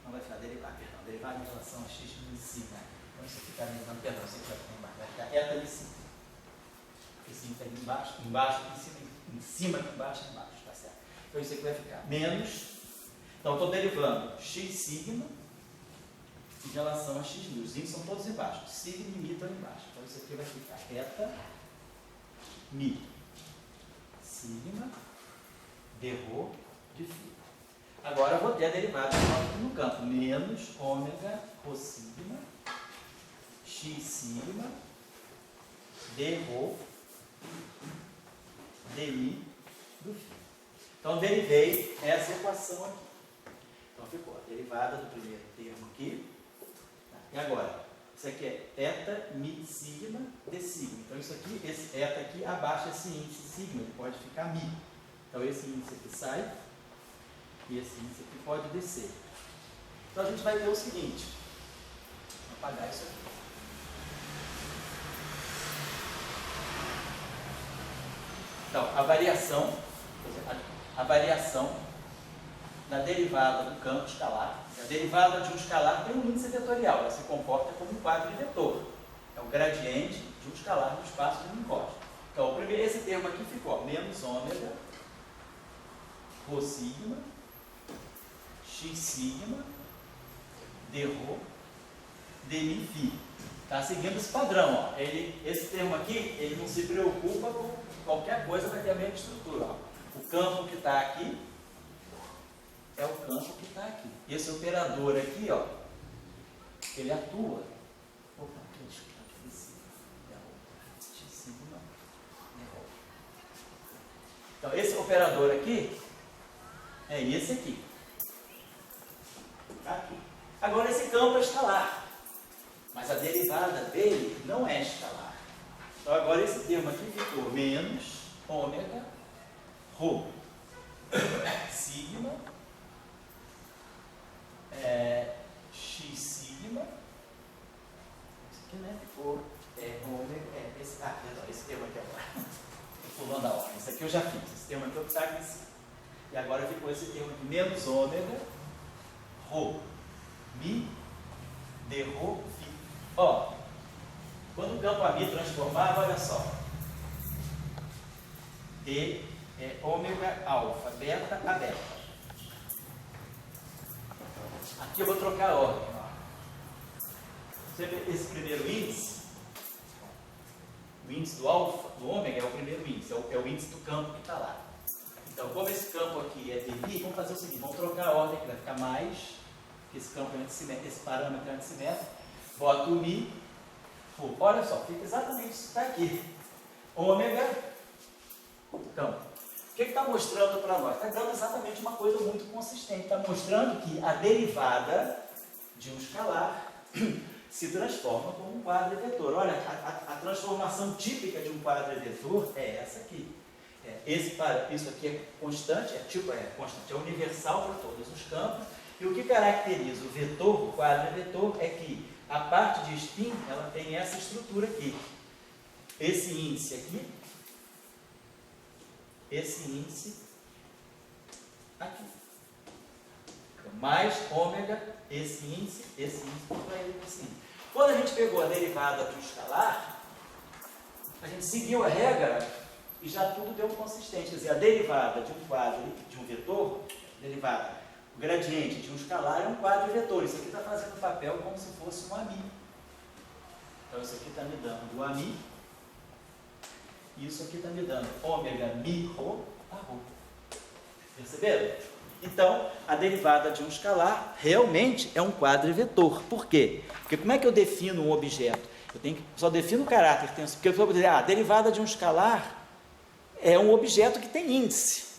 S1: não vai ficar derivada, derivada em relação a x mi sigma. Então, isso aqui está derivando, perdão, isso aqui vai ficar embaixo, vai ficar eta mi sigma. Esse sigma está aqui embaixo, em cima, aqui embaixo, tá certo? Então, isso aqui vai ficar menos, então, estou derivando x sigma em relação a x mi. Os índices são todos embaixo. Sigma e mi estão embaixo. Então, isso aqui vai ficar eta mi sigma d rho de φ. Agora, eu vou ter a derivada aqui no campo. Menos ômega rho sigma x sigma d rho dmi do φ. Então, derivei essa equação aqui. Então, ficou a derivada do primeiro termo aqui. E agora, isso aqui é eta mi sigma d sigma. Então, isso aqui, esse eta aqui, abaixa esse índice sigma, ele pode ficar mi. Então, esse índice aqui sai e esse índice aqui pode descer. Então, a gente vai ver o seguinte. Vou apagar isso aqui. Então, a variação da derivada do campo escalar. A derivada de um escalar tem um índice vetorial, ela se comporta como um quadro de vetor. É o gradiente de um escalar no espaço de um encosto. Então, esse termo aqui ficou menos ômega rho sigma x sigma d rho dmi φ. Está seguindo esse padrão. Ó. Esse termo aqui, ele não se preocupa com qualquer coisa, vai ter a mesma estrutura. Ó. O campo que está aqui é o campo que está aqui. Esse operador aqui, ó, ele atua. Opa, então, esse operador aqui é esse aqui. Tá aqui. Agora, esse campo é escalar, mas a derivada dele não é escalar. Então, agora esse termo aqui ficou menos ômega rho sigma x sigma, isso aqui, né, ficou ômega, esse termo aqui agora, estou pulando a ordem, esse aqui eu já fiz, esse termo aqui eu está aqui em cima, e agora ficou esse termo aqui, menos ômega, rho, mi, d rho, φ. Ó, quando o campo a mi transformava, olha só, d é ômega, alfa, beta, a beta. Aqui eu vou trocar a ordem. Ó. Você vê esse primeiro índice, o índice do alfa, do ômega é o primeiro índice, é o índice do campo que está lá. Então, como esse campo aqui é dmi, vamos fazer o seguinte, vamos trocar a ordem, que vai ficar mais, que esse campo é antissimétrico, esse parâmetro é antissimétrico, boto o mi, olha só, fica exatamente isso que está aqui. Ômega, campo. O que está mostrando para nós? Está dando exatamente uma coisa muito consistente, está mostrando que a derivada de um escalar se transforma como um quadrivetor. Olha, a transformação típica de um quadrivetor é essa aqui. Isso aqui é constante, constante, é universal para todos os campos. E o que caracteriza o vetor, o quadrivetor, é que a parte de spin, ela tem essa estrutura aqui. Esse índice aqui, esse índice aqui. Mais ômega, esse índice para ele, esse índice. Quando a gente pegou a derivada de um escalar, a gente seguiu a regra e já tudo deu consistente. Quer dizer, a derivada de um quadro, de um vetor, o gradiente de um escalar é um quadrivetor. Isso aqui está fazendo o papel como se fosse um ami. Então, isso aqui está me dando o ami. E isso aqui está me dando ômega mi rho a rho. Perceberam? Então, a derivada de um escalar realmente é um quadrivetor. Por quê? Porque como é que eu defino um objeto? Só defino o caráter. Porque eu vou dizer, a derivada de um escalar é um objeto que tem índice.